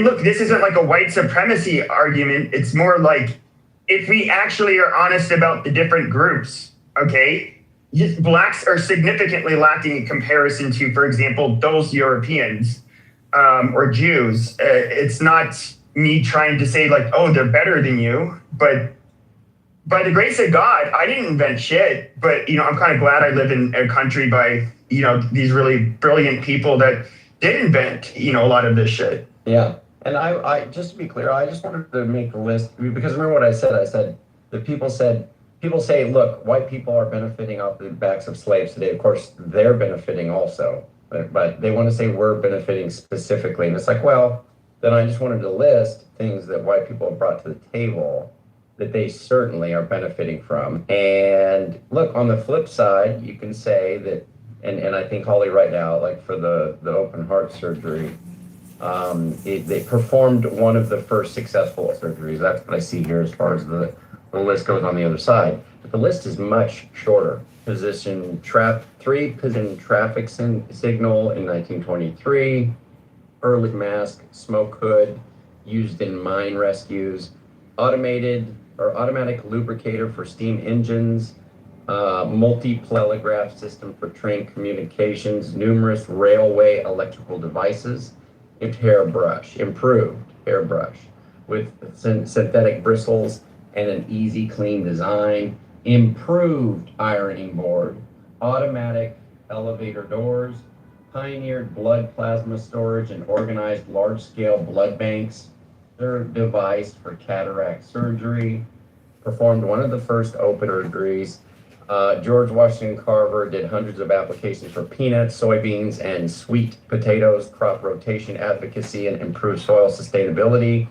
look, this isn't like a white supremacy argument. It's more like if we actually are honest about the different groups, okay, Blacks are significantly lacking in comparison to, for example, those Europeans or Jews. It's not me trying to say like, oh, they're better than you, but by the grace of God, I didn't invent shit, but I'm kind of glad I live in a country by these really brilliant people that did invent a lot of this shit. Yeah, and I just to be clear, I just wanted to make a list because remember what I said. I said that people say, look, white people are benefiting off the backs of slaves today. Of course, they're benefiting also, but they want to say we're benefiting specifically, and it's like, well, then I just wanted to list things that white people have brought to the table that they certainly are benefiting from. And look, on the flip side, you can say that, and I think Holly right now, like for the open heart surgery, they performed one of the first successful surgeries. That's what I see here as far as the list goes on the other side. But the list is much shorter. Three-position traffic signal in 1923, early mask, smoke hood, used in mine rescues, automatic lubricator for steam engines, multi-telegraph system for train communications, numerous railway electrical devices, and improved hairbrush with synthetic bristles and an easy, clean design, improved ironing board, automatic elevator doors, pioneered blood plasma storage and organized large-scale blood banks, device for cataract surgery, performed one of the first open surgeries. George Washington Carver did hundreds of applications for peanuts, soybeans, and sweet potatoes, crop rotation advocacy, and improved soil sustainability.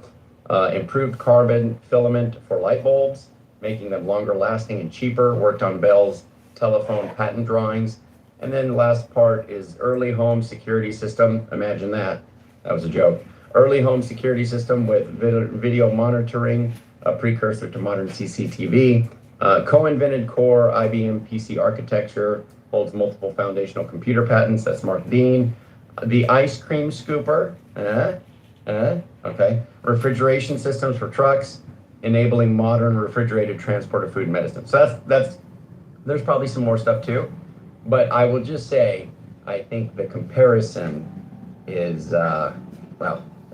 Improved carbon filament for light bulbs, making them longer lasting and cheaper. Worked on Bell's telephone patent drawings. And then the last part is early home security system. Imagine that. That was a joke. Early home security system with video monitoring, a precursor to modern CCTV. Co-invented core IBM PC architecture, holds multiple foundational computer patents. That's Mark Dean. The ice cream scooper. Okay. Refrigeration systems for trucks, enabling modern refrigerated transport of food and medicine. So there's probably some more stuff too. But I will just say, I think the comparison is,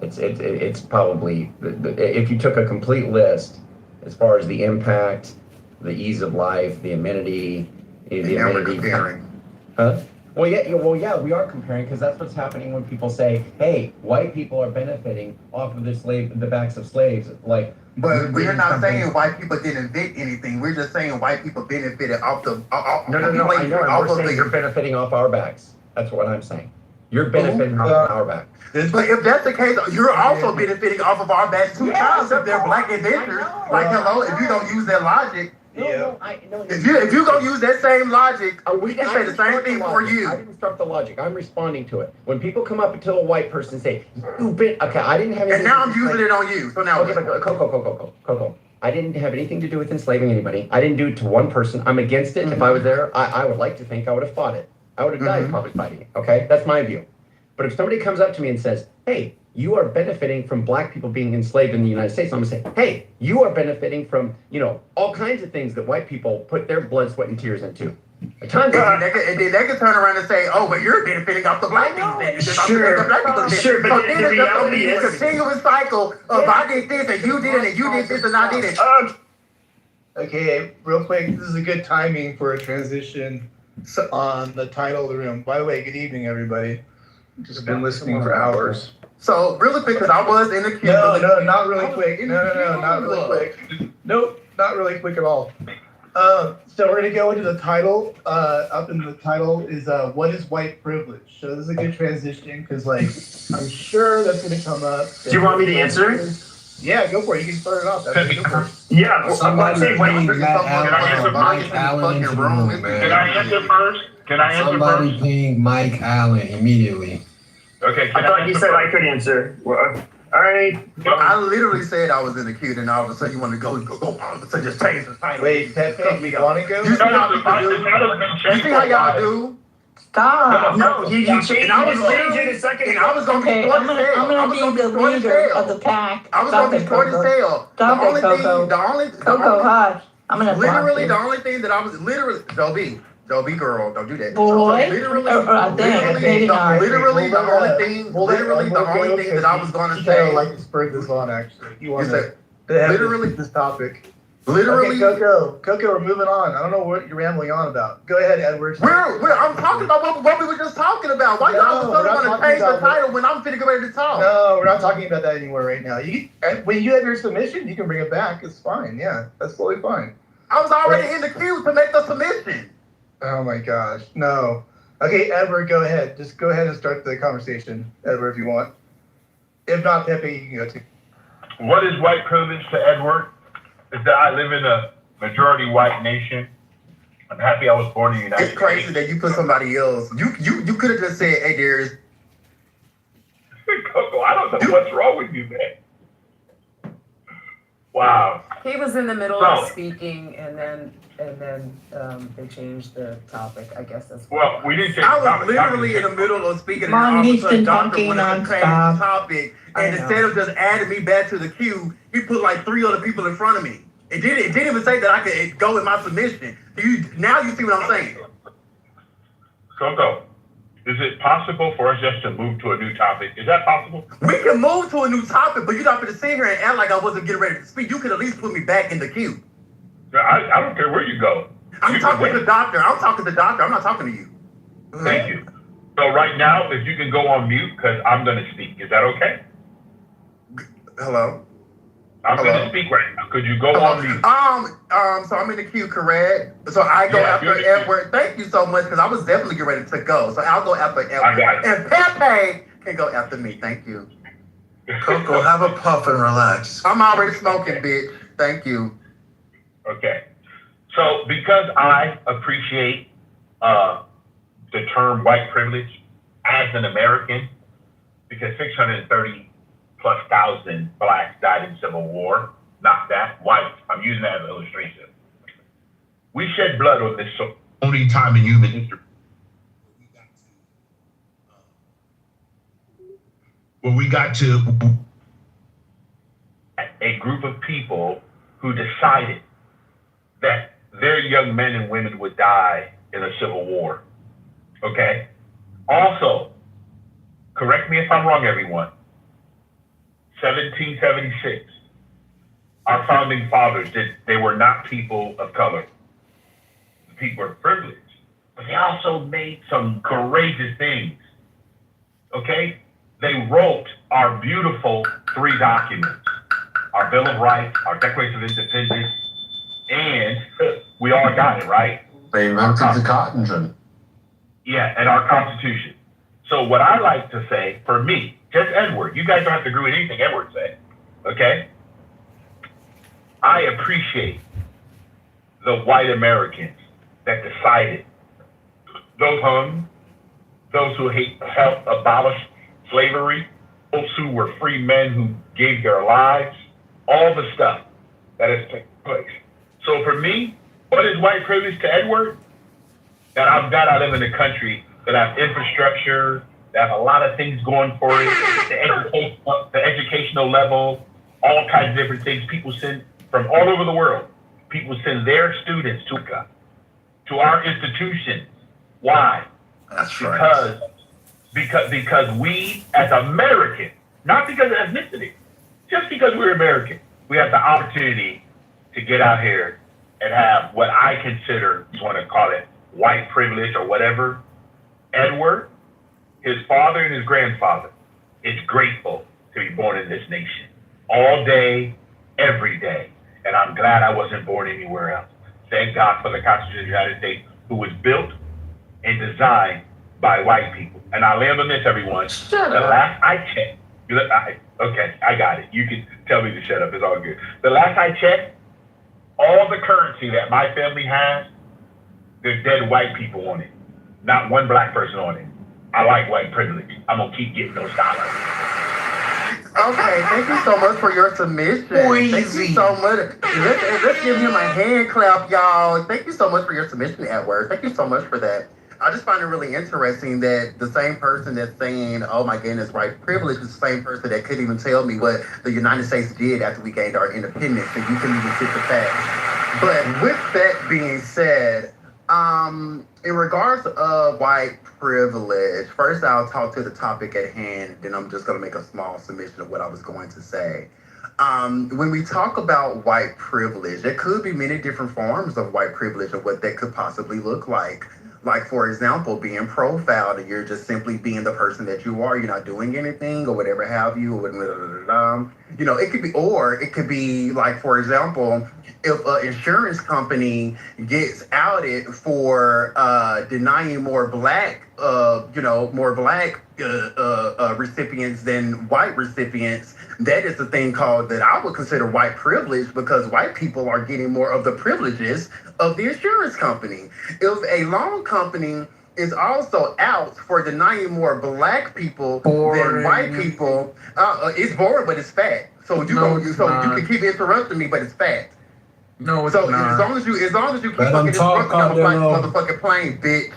it's probably, if you took a complete list as far as the impact, the ease of life, the amenity, the now we're amenity. comparing. Huh? Well, yeah, we are comparing because that's what's happening when people say, "Hey, white people are benefiting off of the backs of slaves." Like, But we're not saying white people didn't invent anything. We're just saying white people benefited off the. No. I know. And we're saying you're benefiting off our backs. That's what I'm saying. You're benefiting off our backs. But if that's the case, you're also benefiting off of our backs two times if they're black inventors. Like, hello, if you don't use that logic. If you gonna use that same logic, we can say the same thing for you. I didn't start the logic. I'm responding to it. When people come up to a white person and say, "You've been," okay, I didn't have. And now I'm using it on you. So now, okay, but Coco. I didn't have anything to do with enslaving anybody. I didn't do it to one person. I'm against it. If I was there, I would like to think I would have fought it. I would have died probably fighting it. Okay, that's my view. But if somebody comes up to me and says, "Hey, you are benefiting from black people being enslaved in the United States," I'm gonna say, "Hey, you are benefiting from, all kinds of things that white people put their blood, sweat, and tears into." And then they can turn around and say, "Oh, but you're benefiting off the black people." Sure, but the reality is a continuous cycle of I did this and you did it and you did this and I did it. Okay, real quick, this is a good timing for a transition on the title of the room. By the way, good evening, everybody. Just been listening for hours. So really quick, because I was in the queue. No, not really quick. No, not really quick. Nope, not really quick at all. So we're gonna go into the title. Up in the title is what is white privilege? So this is a good transition because, like, I'm sure that's gonna come up. Do you want me to answer? Yeah, go for it. You can start it off. Yeah, Somebody say ping white. Mike Allen into the room, man. Can I answer first? Somebody ping Mike Allen immediately. Okay. I thought you said I could answer. Well, all right. I literally said I was in the queue, and all of a sudden you want to go all of a sudden just change the title. Wait, Pepe, you want to go? You see how people do? You see how y'all do? Stop. No, you changed it. And I was Changed it a second and I was gonna be short as hell. I'm gonna be the leader of the pack. I was gonna be short as hell. Stop it, Coco. Coco, hush. I'm gonna literally the only thing that I was literally Joe B girl, don't do that. Boy, literally literally the only thing that I was gonna say. I'd like to spur this on, actually. You want to literally this topic. Literally, okay, Coco, we're moving on. I don't know what you're rambling on about. Go ahead, Edward. I'm talking about what we were just talking about. Why y'all want to change the title when I'm finna get ready to talk? No, we're not talking about that anymore right now. When you have your submission, you can bring it back. It's fine. Yeah, that's totally fine. I was already in the queue to make the submission. Oh my gosh, no. Okay, Edward, go ahead. Just go ahead and start the conversation, Edward, if you want. If not, Pepe, you can go too. What is white privilege to Edward? Is that I live in a majority white nation. I'm happy I was born in the United States. It's crazy that you put somebody else. You could have just said, "Hey, Darius." Coco, I don't know what's wrong with you, man. Wow. He was in the middle of speaking, and then they changed the topic. I guess that's. Well, we didn't change I the topic. was literally in the middle of speaking, and all Mom, of a he's sudden, been Doctor talking wanted to change the nonstop. topic, and instead of just adding me back to the queue, he put like 3 other people in front of me. It didn't even say that I could go with my submission. Now you see what I'm saying. Coco, is it possible for us just to move to a new topic? Is that possible? We can move to a new topic, but you're not going to sit here and act like I wasn't getting ready to speak. You could at least put me back in the queue. I don't care where you go. I'm talking to the doctor. I'm talking to the doctor. I'm not talking to you. Thank you. So right now, if you can go on mute, because I'm going to speak. Is that okay? Hello? I'm going to speak right now. Could you go on mute? So I'm in the queue, correct? So I go after Edward. Thank you so much, because I was definitely getting ready to go. So I'll go after Edward. I got it. And Pepe can go after me. Thank you. Coco, have a puff and relax. I'm already smoking, bitch. Thank you. Okay. So because I appreciate the term white privilege as an American, because 630 plus thousand blacks died in Civil War, not that, whites. I'm using that as an illustration. We shed blood on this only time in human history. Where we got to a group of people who decided that their young men and women would die in a civil war. Okay? Also, correct me if I'm wrong, everyone. 1776. Our founding fathers they were not people of color. The people of privilege. But they also made some courageous things. Okay? They wrote our beautiful 3 documents. Our Bill of Rights, our Declaration of Independence, and we all got it, right? They invented the cotton gin. Yeah, and our Constitution. So what I like to say, for me, just Edward, you guys don't have to agree with anything Edward said, okay? I appreciate the white Americans that decided, those who helped abolish slavery, those who were free men who gave their lives, all the stuff that has taken place. So for me, what is white privilege to Edward? That I'm glad I live in a country that have infrastructure, that have a lot of things going for it, the educational level, all kinds of different things. People send from all over the world. People send their students to our institutions. Why? That's right. Because we as Americans, not because of ethnicity, just because we're American, we have the opportunity to get out here and have what I consider, you want to call it white privilege or whatever. Edward, his father and his grandfather, is grateful to be born in this nation all day, every day. And I'm glad I wasn't born anywhere else. Thank God for the Constitution of the United States, who was built and designed by white people. And I'll land on this, everyone. Shut up. Last I checked, okay, I got it. You can tell me to shut up. It's all good. The last I checked, all the currency that my family has, there's dead white people on it. Not one black person on it. I like white privilege. I'm going to keep getting those dollars. Okay, thank you so much for your submission. Thank you so much. Let's give him a hand clap, y'all. Thank you so much for your submission, Edward. Thank you so much for that. I just find it really interesting that the same person that's saying, oh my goodness, white privilege is the same person that couldn't even tell me what the United States did after we gained our independence, and you couldn't even sit the facts. But with that being said, in regards of white privilege, first I'll talk to the topic at hand, then I'm just going to make a small submission of what I was going to say. When we talk about white privilege, there could be many different forms of white privilege and what that could possibly look like. Like, for example, being profiled, and you're just simply being the person that you are. You're not doing anything or whatever have you. You know, it could be like, for example, if an insurance company gets outed for denying more black recipients than white recipients, that is the thing called that I would consider white privilege, because white people are getting more of the privileges of the insurance company. If a loan company is also out for denying more black people than white people, it's boring, but it's fact. So you can keep interrupting me, but it's fact. No, it's so not. as long as you keep fucking interrupting, I'm gonna fly this motherfucking plane, bitch.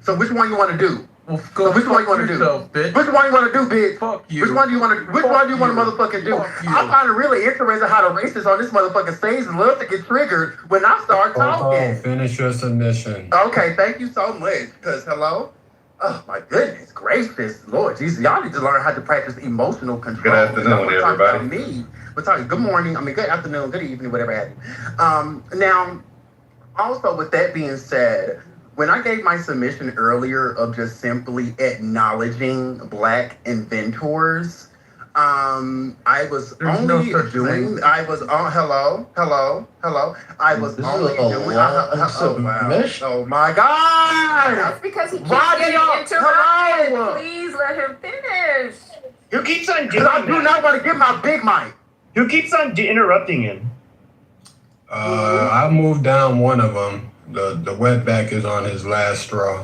So which one you want to do? So which one you want to do? Bitch. Which one you want to do, bitch? Fuck you. Which one do you want to? Which one do you want to motherfucking do? I find it really interesting how the racists on this motherfucking stage love to get triggered when I start talking. Finish your submission. Okay, thank you so much. Cause hello. Oh my goodness gracious, Lord Jesus, y'all need to learn how to practice emotional control. Good afternoon, everybody. We're talking good morning. I mean, good afternoon, good evening, whatever have you. Now, also with that being said, when I gave my submission earlier of just simply acknowledging black inventors, I was There's no only such doing. thing. I was on. Hello. I was This is only a doing. long Oh wow! submission. Oh my God! That's because he keeps Why do getting y'all- interrupted. hello? Please let him finish. Who keeps on doing Because I do that? not want to get my big mic. Who keeps on interrupting him? I moved down one of them. The wetback is on his last straw.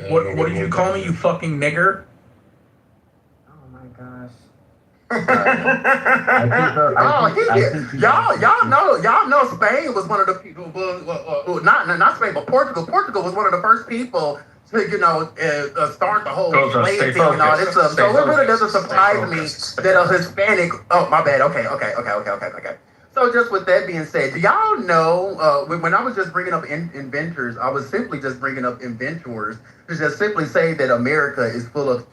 What did you call me, you fucking nigger? Oh my gosh. Y'all know Spain was one of the people. Not Spain, but Portugal. Portugal was one of the first people to start the whole slave thing and all this stuff. So it really doesn't surprise me that a Hispanic. Oh, my bad. Okay. So just with that being said, do y'all know when I was just bringing up inventors, I was simply just bringing up inventors to just simply say that America is full of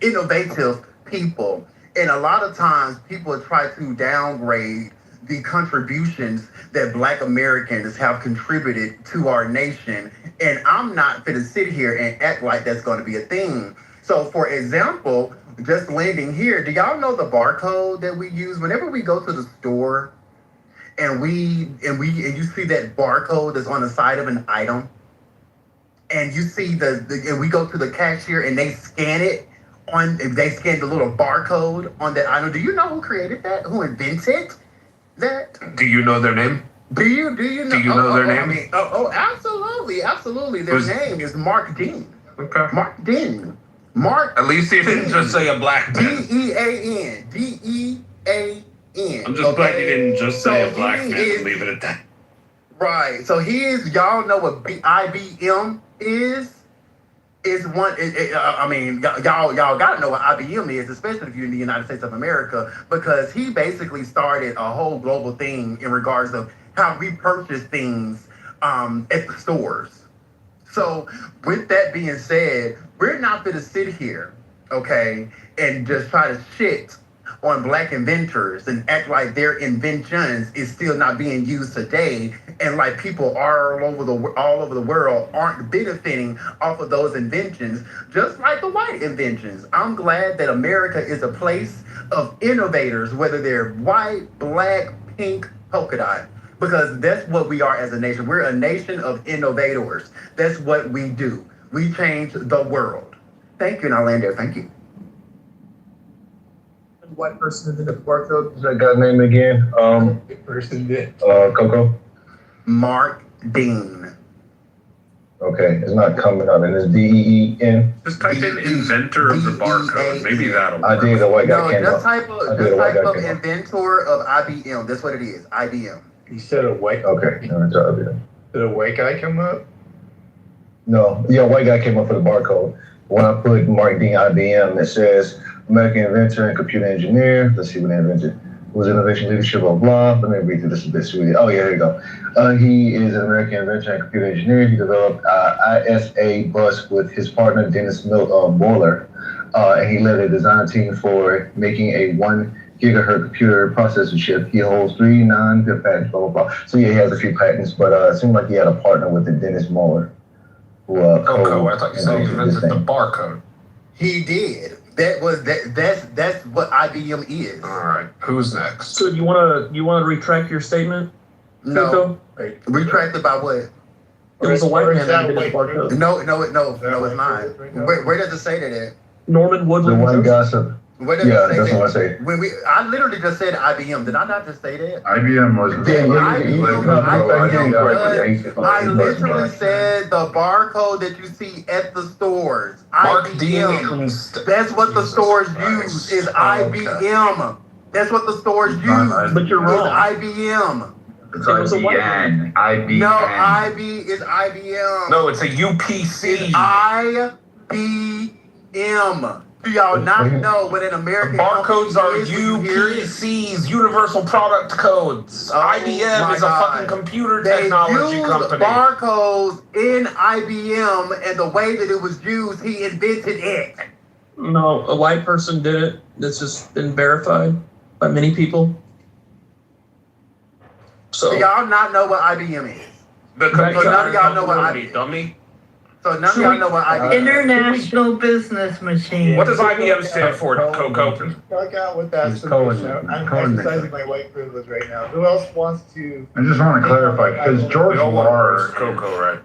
innovative people. And a lot of times people try to downgrade the contributions that Black Americans have contributed to our nation. And I'm not going to sit here and act like that's going to be a thing. So for example, just landing here, do y'all know the barcode that we use whenever we go to the store and you see that barcode that's on the side of an item, and you see and we go to the cashier and they scan it they scan the little barcode on that item. Do you know who created that? Who invented that? Do you know their name? Do you know? Do you know their name? Absolutely. Their name is Mark Dean. Okay. Mark Dean. Mark. At least he didn't just say a black man. DEAN. DEAN. I'm just glad he didn't just say So a black man he and leave it at that. Right. So y'all know what IBM is? Is one. Y'all gotta know what IBM is, especially if you're in the United States of America, because he basically started a whole global thing in regards of how we purchase things at the stores. So with that being said, we're not going to sit here, okay, and just try to shit on Black inventors and act like their inventions is still not being used today, and like people all over the world aren't benefiting off of those inventions, just like the white inventions. I'm glad that America is a place of innovators, whether they're white, black, pink, polka dot, because that's what we are as a nation. We're a nation of innovators. That's what we do. We change the world. Thank you, and I'll land there. Thank you. White person did the barcode. What's that guy's name again? Person did. Coco. Mark Dean. Okay, it's not coming up, and it's DEEN. Just type in inventor of the barcode. Maybe that'll work. I did. The white guy came up. Just type of inventor of IBM. That's what it is. IBM. You said a white. Okay, no, it's IBM. Did a white guy come up? No, yeah, white guy came up with the barcode. When I put Mark Dean IBM, it says American inventor and computer engineer. Let's see what they invented. Was innovation leadership, blah, blah. Let me read through this a bit. Sweetie. Oh, yeah, here you go. He is an American inventor and computer engineer. He developed ISA bus with his partner, Dennis Moeller. And he led a design team for making a 1 gigahertz computer processor chip. He holds 3 non-good patents, blah, blah, blah. So, yeah, he has a few patents, but it seemed like he had a partner with the Dennis Moeller. I thought you said he invented the barcode. He did. That's what IBM is. All right. Who's next? So you wanna retract your statement? No. Retract about what? It was a white man that did the barcode. No, it's not. Where does it say that at? Norman Woodland. The one gossip. Where does it say that's that? what I say. I literally just said IBM. Did I not just say that? IBM was. I literally said the barcode that you see at the stores. IBM. That's what the stores use is IBM. That's what the stores use. But you're wrong. Is IBM. It's IBM. IBM. No, IB is IBM. No, it's a UPC. It's IBM. Do y'all not know what an American barcodes are UPCs, Universal Product Codes. IBM is a fucking computer technology company. Barcodes in IBM, and the way that it was used, he invented it. No, a white person did it. This has been verified by many people. So do y'all not know what IBM is? The computer none of y'all know what dummy. So now y'all know what IBM is. International Business Machine. What does IBM stand for, Coco? Fuck out with that He's calling submission. it. I'm Calling it. exercising my white privilege right now. Who else wants to? I just want to clarify, because George Lahr, Coco, right?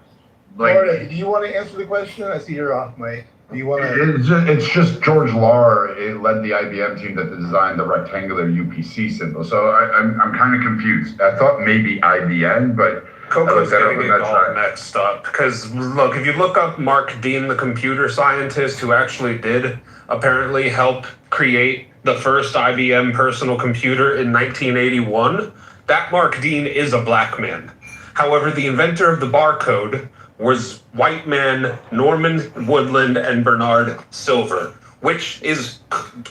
Florida, do you want to answer the question? I see you're off, Mike. Do you want to? it's just George Lahr led the IBM team that designed the rectangular UPC symbol. So I'm kind of confused. I thought maybe IBM, but Coco's getting it all mixed up. Because, look, if you look up Mark Dean, the computer scientist who actually did apparently help create the first IBM personal computer in 1981, that Mark Dean is a black man. However, the inventor of the barcode was white man Norman Woodland and Bernard Silver, which is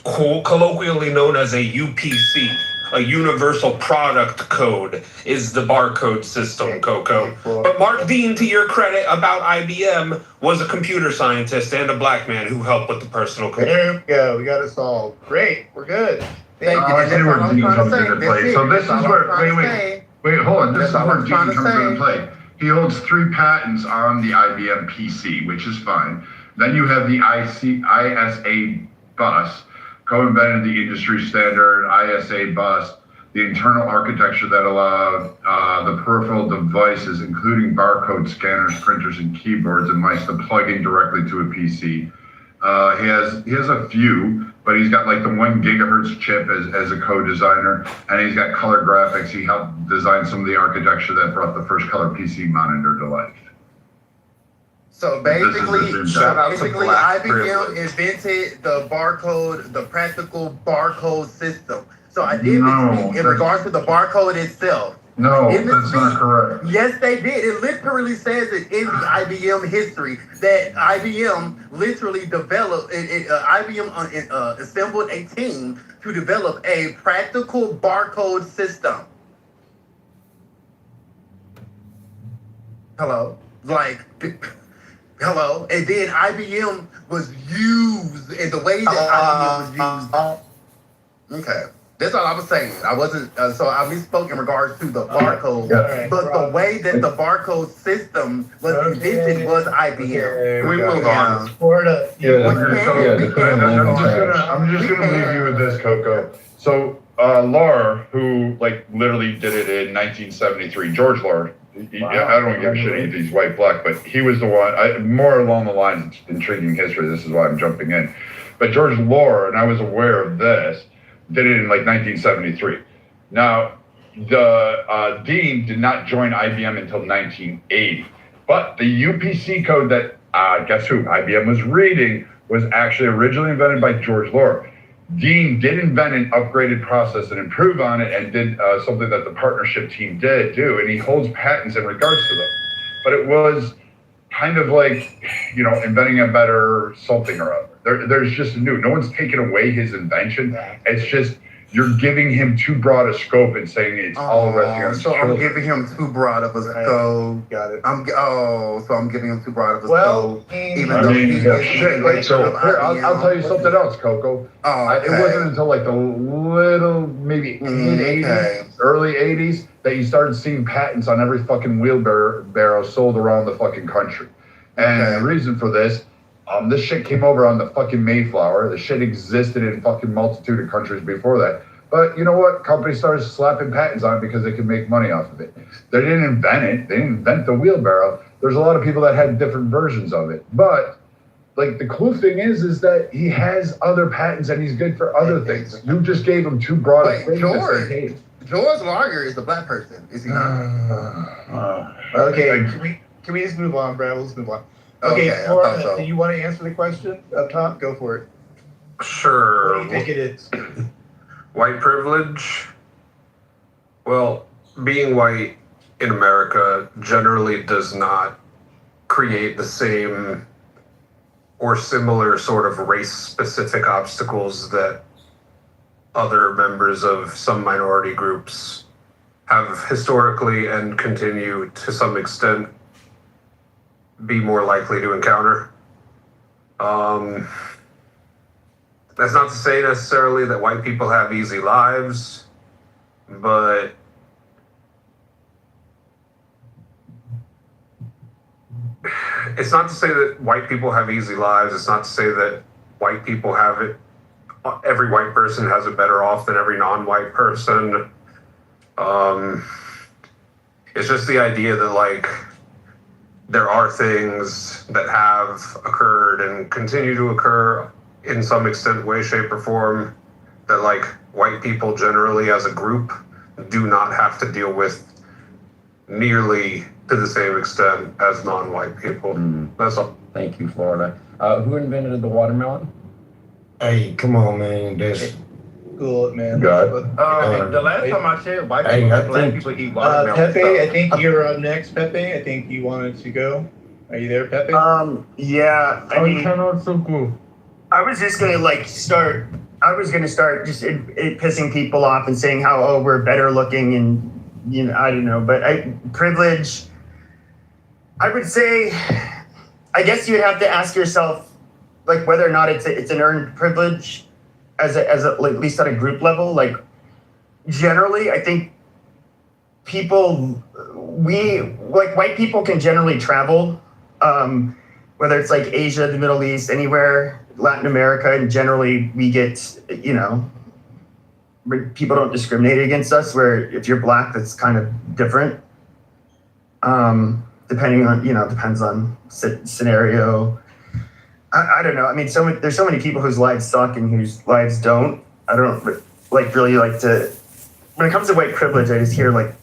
colloquially known as a UPC. A universal product code is the barcode system, Coco. But Mark Dean, to your credit, about IBM, was a computer scientist and a black man who helped with the personal computer. There we go. We got it solved. Great. We're good. I see where Dean comes into play. So this is where, wait, hold on. This is where Dean comes into play. He holds 3 patents on the IBM PC, which is fine. Then you have the ISA bus, co-invented the industry standard ISA bus, the internal architecture that allowed the peripheral devices, including barcode scanners, printers, and keyboards and mice, to plug in directly to a PC. He has a few, but he's got like the 1 gigahertz chip as a co-designer, and he's got color graphics. He helped design some of the architecture that brought the first color PC monitor to life. So basically, IBM privilege. invented the barcode, the practical barcode system. So I did speak in regards to the barcode itself. No, that's not correct. Yes, they did. It literally says it in the IBM history that IBM literally developed, IBM assembled a team to develop a practical barcode system. Hello? Hello? And then IBM was used in the way that IBM was used. Okay. That's all I was saying. I wasn't, so I misspoke in regards to the barcode, but the way that the barcode system was invented was IBM. We move on. Florida. I'm just gonna leave you with this, Coco. So Lahr, who like literally did it in 1973, George Lahr. I don't give a shit if he's white, black, but he was the one. More along the lines of intriguing history. This is why I'm jumping in. But George Lahr, and I was aware of this, did it in like 1973. Now, the Dean did not join IBM until 1980. But the UPC code that, guess who, IBM was reading was actually originally invented by George Lahr. Dean did invent an upgraded process and improve on it and did something that the partnership team did do, and he holds patents in regards to them. But it was kind of like, inventing a better something or other. There's just no one's taken away his invention. It's just you're giving him too broad a scope and saying it's all resting on his shoulders. I'm giving him too broad of a scope. Got it. So I'm giving him too broad of a scope. I'll tell you something else, Coco. It wasn't until like the maybe mid-80s, early 80s, that you started seeing patents on every fucking wheelbarrow sold around the fucking country. And the reason for this, this shit came over on the fucking Mayflower. The shit existed in fucking multitude of countries before that. But you know what? Companies started slapping patents on it because they could make money off of it. They didn't invent it. They didn't invent the wheelbarrow. There's a lot of people that had different versions of it. But like the cool thing is that he has other patents and he's good for other things. You just gave him too broad a thing to say, hey. George Lahr is the black person, is he not? Okay, can we just move on, Brad? Let's move on. Okay, Florida, do you want to answer the question up top? Go for it. Sure. What do you think it is? White privilege? Well, being white in America generally does not create the same or similar sort of race-specific obstacles that other members of some minority groups have historically and continue to some extent be more likely to encounter. That's not to say necessarily that white people have easy lives, but it's not to say that white people have easy lives. It's not to say that white people have it. Every white person has it better off than every non-white person. It's just the idea that like there are things that have occurred and continue to occur in some extent, way, shape, or form that like white people generally as a group do not have to deal with nearly to the same extent as non-white people. That's all. Thank you, Florida. Who invented the watermelon? Hey, come on, man. That's Cool, man. God. The last time I checked, white Hey, people, I black think- people eat watermelon. Pepe, so- I think you're up next, Pepe. I think you wanted to go. Are you there, Pepe? Yeah, I mean, so cool. I was just gonna start just it pissing people off and saying how we're better looking and I don't know, but privilege. I would say, I guess you'd have to ask yourself like whether or not it's an earned privilege as a like, at least at a group level. Like generally, I think white people can generally travel, whether it's like Asia, the Middle East, anywhere. Latin America, and generally we get, people don't discriminate against us, where if you're black, that's kind of different. Depending on, depends on scenario. I don't know. I mean, there's so many people whose lives suck and whose lives don't. I don't really like to, when it comes to white privilege, I just hear when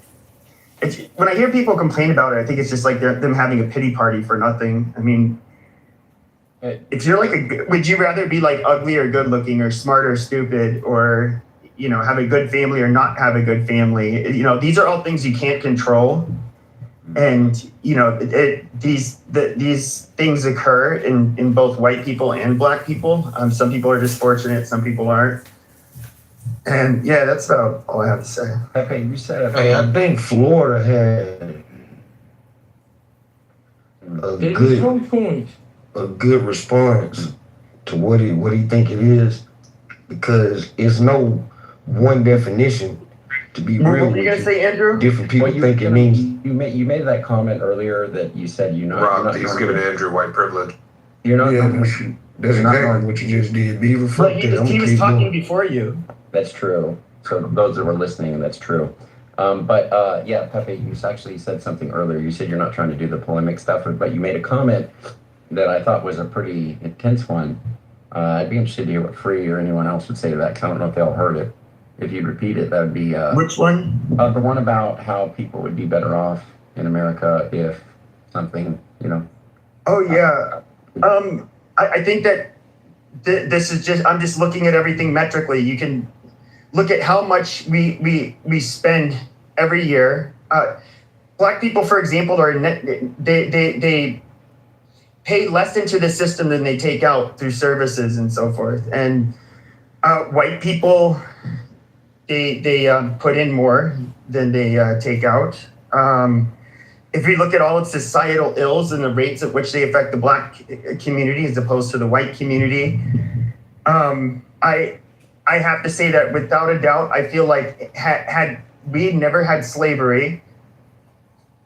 I hear people complain about it, I think it's just like them having a pity party for nothing. I mean, if you're would you rather be like ugly or good looking or smart or stupid or, have a good family or not have a good family? These are all things you can't control. And, these things occur in both white people and black people. Some people are just fortunate, some people aren't. And yeah, that's about all I have to say. Pepe, you said Hey, I think Florida had a good response to what he think it is, because it's no one definition. To be real, What were you gonna say, Andrew? Different people think it means. You made that comment earlier that you said you're not. Rob, he's giving Andrew white privilege. You're not. Yeah, that's exactly what you just did. Be But reflected. he was talking before you. That's true. So those that were listening, that's true. Yeah, Pepe, you actually said something earlier. You said you're not trying to do the polemic stuff, but you made a comment that I thought was a pretty intense one. I'd be interested to hear what Free or anyone else would say to that, because I don't know if they all heard it. If you'd repeat it, that would be... Which one? The one about how people would be better off in America if something, Oh, yeah. I think that this is just... I'm just looking at everything metrically. You can look at how much we spend every year. Black people, for example, they pay less into the system than they take out through services and so forth. And white people... They put in more than they take out. If we look at all of societal ills and the rates at which they affect the black community as opposed to the white community, I have to say that without a doubt, I feel like had we never had slavery,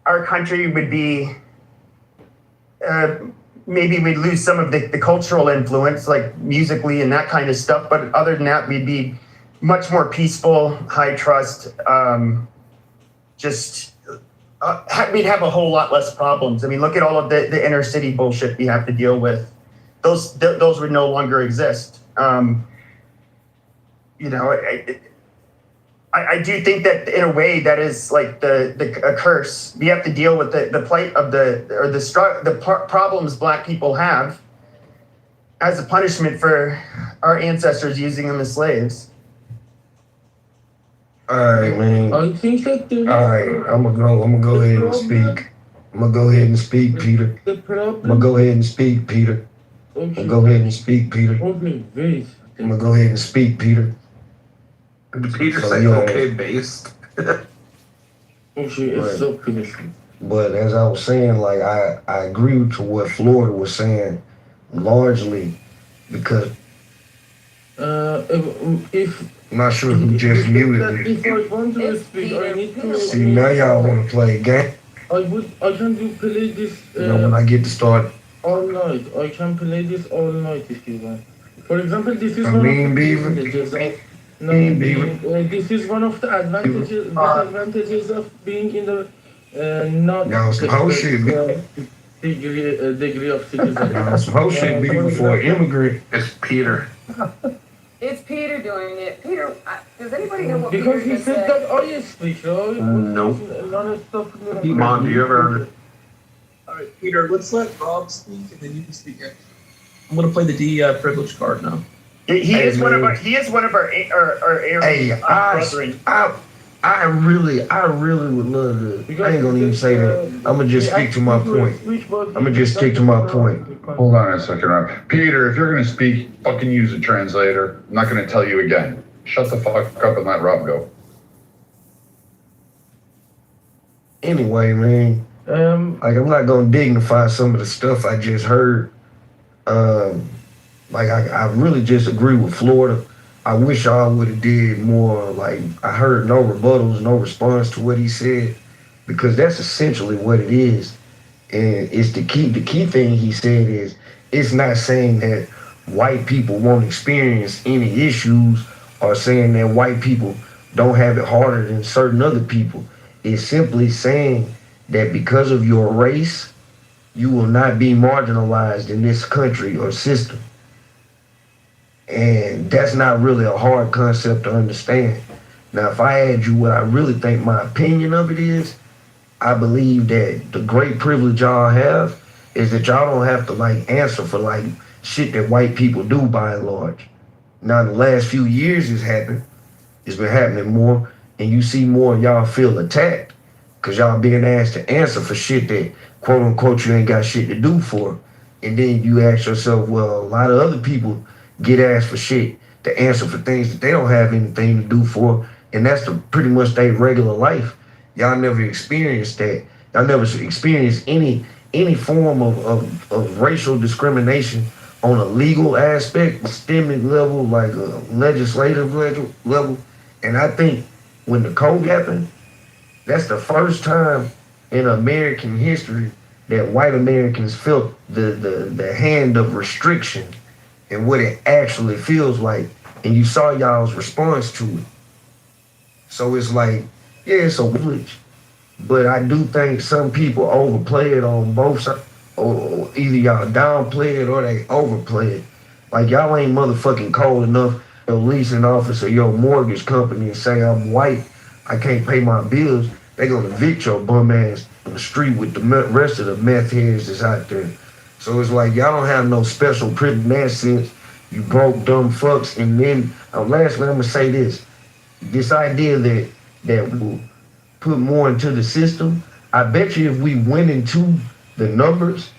our country would be, maybe we'd lose some of the cultural influence, like musically and that kind of stuff. But other than that, we'd be much more peaceful, high trust, we'd have a whole lot less problems. I mean, look at all of the inner city bullshit we have to deal with. Those would no longer exist. I do think that in a way that is like a curse. We have to deal with the plight of the problems black people have as a punishment for our ancestors using them as slaves. All right, man. All right, I'm gonna go ahead and speak. I'm gonna go ahead and speak, Peter. I'm gonna go ahead and speak, Peter. I'm gonna go ahead and speak, Peter. I'm gonna go ahead and speak, Peter. Did Peter say okay based? But as I was saying, like I agree to what Florida was saying, largely because I'm not sure who just muted me. See, now y'all want to play a game. I can do play this when I get to start. all night. I can play this all night if you want. For example, this is I one mean, of the Beaver. advantages of Mean Beaver. this is one of the disadvantages of being in the not Y'all some whole shit, degree of citizen. Y'all some whole shit, Beaver, for an immigrant. It's Peter. It's Peter doing it. Peter, does anybody know what Because Peter he just said said? that I speak, right? Nope. A lot of stuff. Mom, do you ever? All right, Peter, let's let Rob speak, and then you can speak next. I'm gonna play the D privilege card now. He is one of our Hey, brethren. I really would love to. I ain't gonna even say that. I'm gonna just stick to my point. I'm gonna just stick to my point. Hold on a second, Rob. Peter, if you're gonna speak, fucking use a translator. I'm not gonna tell you again. Shut the fuck up and let Rob go. Anyway, man. Like I'm not gonna dignify some of the stuff I just heard. Like I really just agree with Florida. I wish I would have did more. Like I heard no rebuttals, no response to what he said, because that's essentially what it is. And it's the key thing he said is it's not saying that white people won't experience any issues or saying that white people don't have it harder than certain other people. It's simply saying that because of your race, you will not be marginalized in this country or system. And that's not really a hard concept to understand. Now, if I add you what I really think my opinion of it is, I believe that the great privilege y'all have is that y'all don't have to like answer for like shit that white people do by and large. Now, in the last few years it's happened. It's been happening more, and you see more of y'all feel attacked because y'all being asked to answer for shit that quote unquote you ain't got shit to do for. And then you ask yourself, well, a lot of other people get asked for shit to answer for things that they don't have anything to do for, and that's pretty much their regular life. Y'all never experienced that. Y'all never experienced any form of racial discrimination on a legal aspect, systemic level, like a legislative level. And I think when the code happened, that's the first time in American history that white Americans felt the hand of restriction and what it actually feels like. And you saw y'all's response to it. So it's like, yeah, it's a privilege. But I do think some people overplay it on both sides. Or either y'all downplay it or they overplay it. Like y'all ain't motherfucking cold enough, your leasing office or your mortgage company and say I'm white, I can't pay my bills. They gonna evict your bum ass on the street with the rest of the meth heads that's out there. So it's like y'all don't have no special privilege in that sense. You broke dumb fucks. And then lastly, I'm gonna say this idea that will put more into the system. I bet you if we went into the numbers,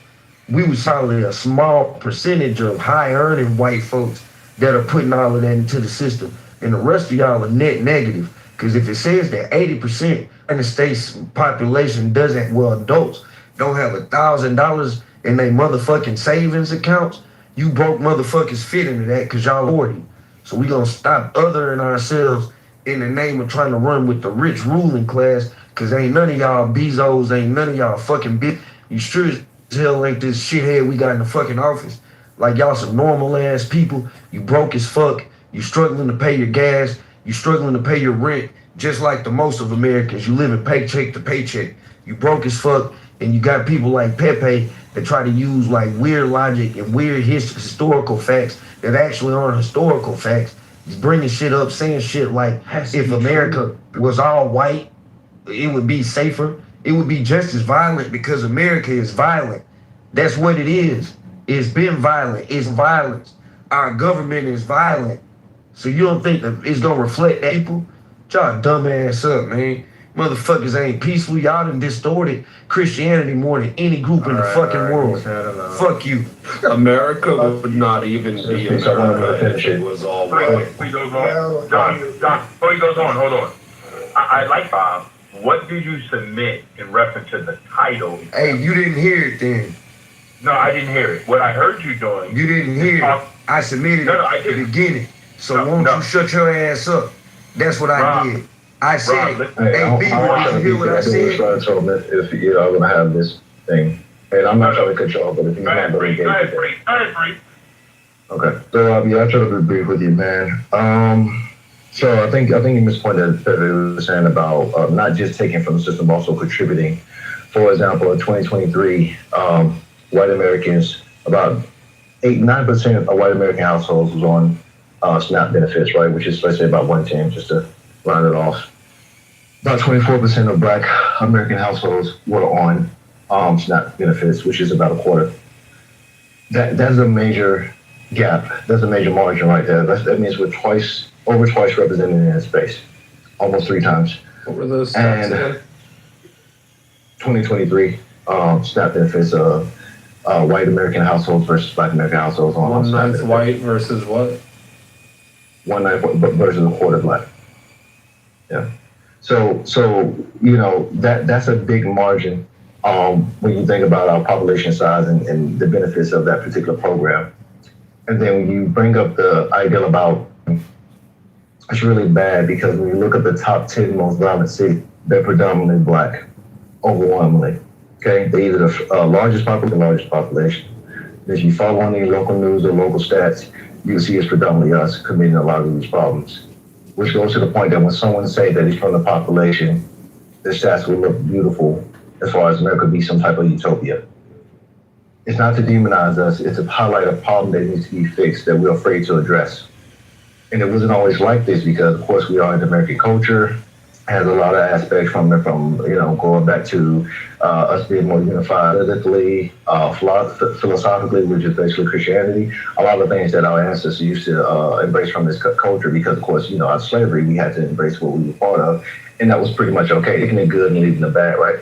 we was probably a small percentage of high earning white folks that are putting all of that into the system. And the rest of y'all are net negative. Because if it says that 80% of the state's population adults don't have $1,000 in their motherfucking savings accounts, you broke motherfuckers fit into that because y'all 40. So we gonna stop othering ourselves in the name of trying to run with the rich ruling class, because ain't none of y'all Bezos, ain't none of y'all fucking bitch. You sure as hell ain't this shithead we got in the fucking office. Like y'all some normal ass people. You broke as fuck. You struggling to pay your gas. You struggling to pay your rent. Just like the most of Americans, you living paycheck to paycheck. You broke as fuck, and you got people like Pepe that try to use like weird logic and weird historical facts that actually aren't historical facts. He's bringing shit up, saying shit like if America was all white, it would be safer. It would be just as violent because America is violent. That's what it is. It's been violent. It's violence. Our government is violent. So you don't think that it's gonna reflect that people? Y'all dumbass up, man. Motherfuckers ain't peaceful. Y'all done distorted Christianity more than any group in the fucking world. Fuck you. America would not even be America if it was all white. Before he goes on, John, before he goes on, hold on. I like Bob. What did you submit in reference to the title? Hey, you didn't hear it then. No, I didn't hear it. What I heard you doing. You didn't hear it. I submitted it at the beginning. So won't you shut your ass up? That's what I did. I said, Rob, hey, I'm Beaver, not did trying you to hear be what I connected. said? So if you are gonna have this thing, and I'm not trying to cut you off, but if you're go not ahead, gonna Bree. engage Go with ahead, that. Bree. Go ahead, Bree. Okay. So yeah, I try to be brief with you, man. So I think you missed the point that we were saying about not just taking from the system, but also contributing. For example, in 2023, white Americans, about 9% of white American households was on SNAP benefits, right? Which is, let's say, about 110, just to round it off. About 24% of Black American households were on SNAP benefits, which is about a quarter. That's a major gap. That's a major margin right there. That means we're over twice represented in that space, almost 3 times. What were those stats And again? 2023 SNAP benefits of white American households versus Black American households on 1/9 SNAP benefits. white versus what? 1/9 versus a quarter Black. Yeah. So that's a big margin when you think about our population size and the benefits of that particular program. And then when you bring up the idea about, it's really bad because when you look at the top 10 most violent cities, they're predominantly Black, overwhelmingly. Okay, they're either the largest population. If you follow any local news or local stats, you'll see it's predominantly us committing a lot of these problems. Which goes to the point that when someone say that he's from the population, the stats will look beautiful as far as America be some type of utopia. It's not to demonize us, it's to highlight a problem that needs to be fixed that we're afraid to address. And it wasn't always like this because, of course, we are in American culture, has a lot of aspects from going back to us being more unified politically, philosophically, which is basically Christianity. A lot of things that our ancestors used to embrace from this culture because, of course, out of slavery, we had to embrace what we were part of. And that was pretty much okay, taking the good and leaving the bad, right?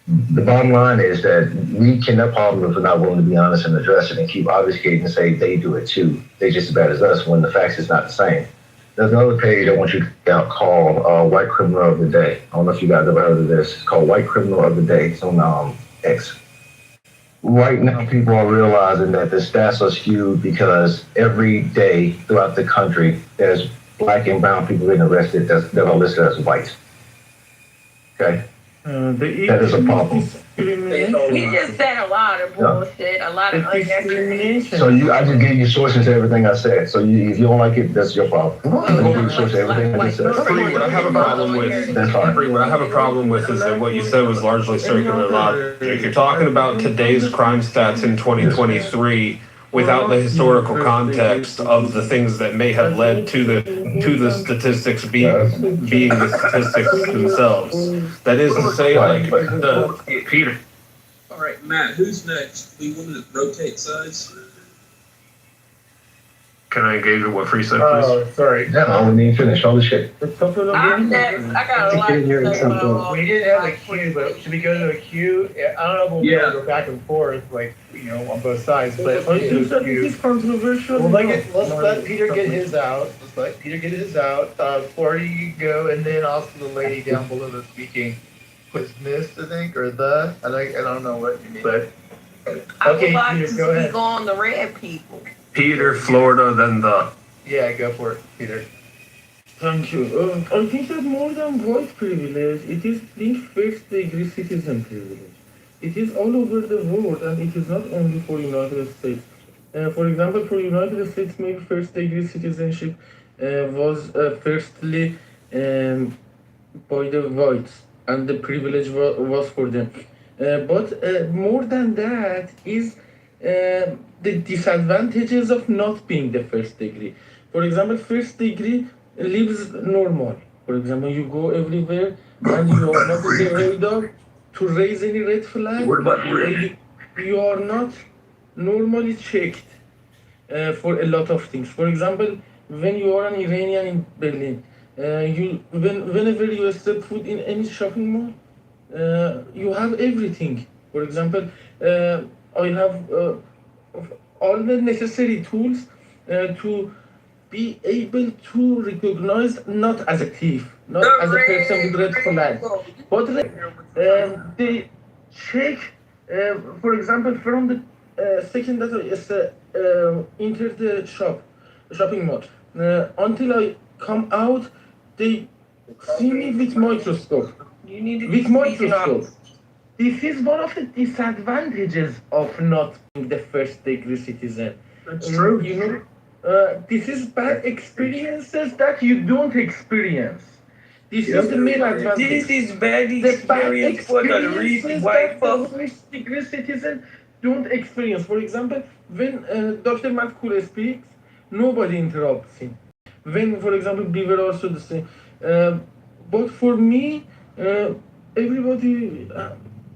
The bottom line is that we cannot problem if we're not willing to be honest and address it and keep obfuscating and say they do it too. They just as bad as us when the facts is not the same. There's another page I want you to check out called White Criminal of the Day. I don't know if you guys ever heard of this. It's called White Criminal of the Day. It's on X. Right now, people are realizing that the stats are skewed because every day throughout the country, there's Black and brown people getting arrested that are listed as white. Okay? That is a problem. He just said a lot of bullshit, a lot of unnecessary. So I just gave you sources to everything I said. So if you don't like it, that's your problem. I gave you sources to everything I just said. What I have a problem with, That's fine. what I have a problem with is that what you said was largely circular logic. You're talking about today's crime stats in 2023 without the historical context of the things that may have led to the statistics being the statistics themselves. That is to say, like Peter. All right, Matt, who's next? We want to rotate sides. Can I engage with what Free said, please? Oh, sorry. Yeah, we need to finish all the shit. I'm next. I got a lot to say about We didn't have a queue, but should we go to a queue? I don't know if we'll be able to go back and forth, on both sides, but let's do a queue. Controversial. Well, let's let Peter get his out. Florida, you go, and then also the lady down below that's speaking was Miss, I think, or the. I don't know what you mean, but. I would Okay, like Peter, to go ahead. speak on the red people. Peter, Florida, then the. Yeah, go for it, Peter. Thank you. I think that more than white privilege, it is being first-degree citizen privilege. It is all over the world, and it is not only for United States. For example, for United States, maybe first-degree citizenship was firstly by the whites, and the privilege was for them. But more than that is the disadvantages of not being the first degree. For example, first degree lives normal. For example, you go everywhere and you are not on the radar to raise any red flag. What about red? You are not normally checked for a lot of things. For example, when you are an Iranian in Berlin, whenever you step foot in any shopping mall, you have everything. For example, I have all the necessary tools to be able to recognize not as a thief, not as a person with red flag, but they check, for example, from the second that I enter the shopping mall, until I come out, they See me with microscope. You need to With be speaking up. microscope. This is one of the disadvantages of not being the first degree citizen. That's true. You know, this is bad experiences that you don't experience. This is the main advantage. This is bad The bad experience for the rich experiences white that the folks. first degree citizen don't experience. For example, when Dr. Matt Cool speaks, nobody interrupts him. When, for example, Beaver also the same. But for me, everybody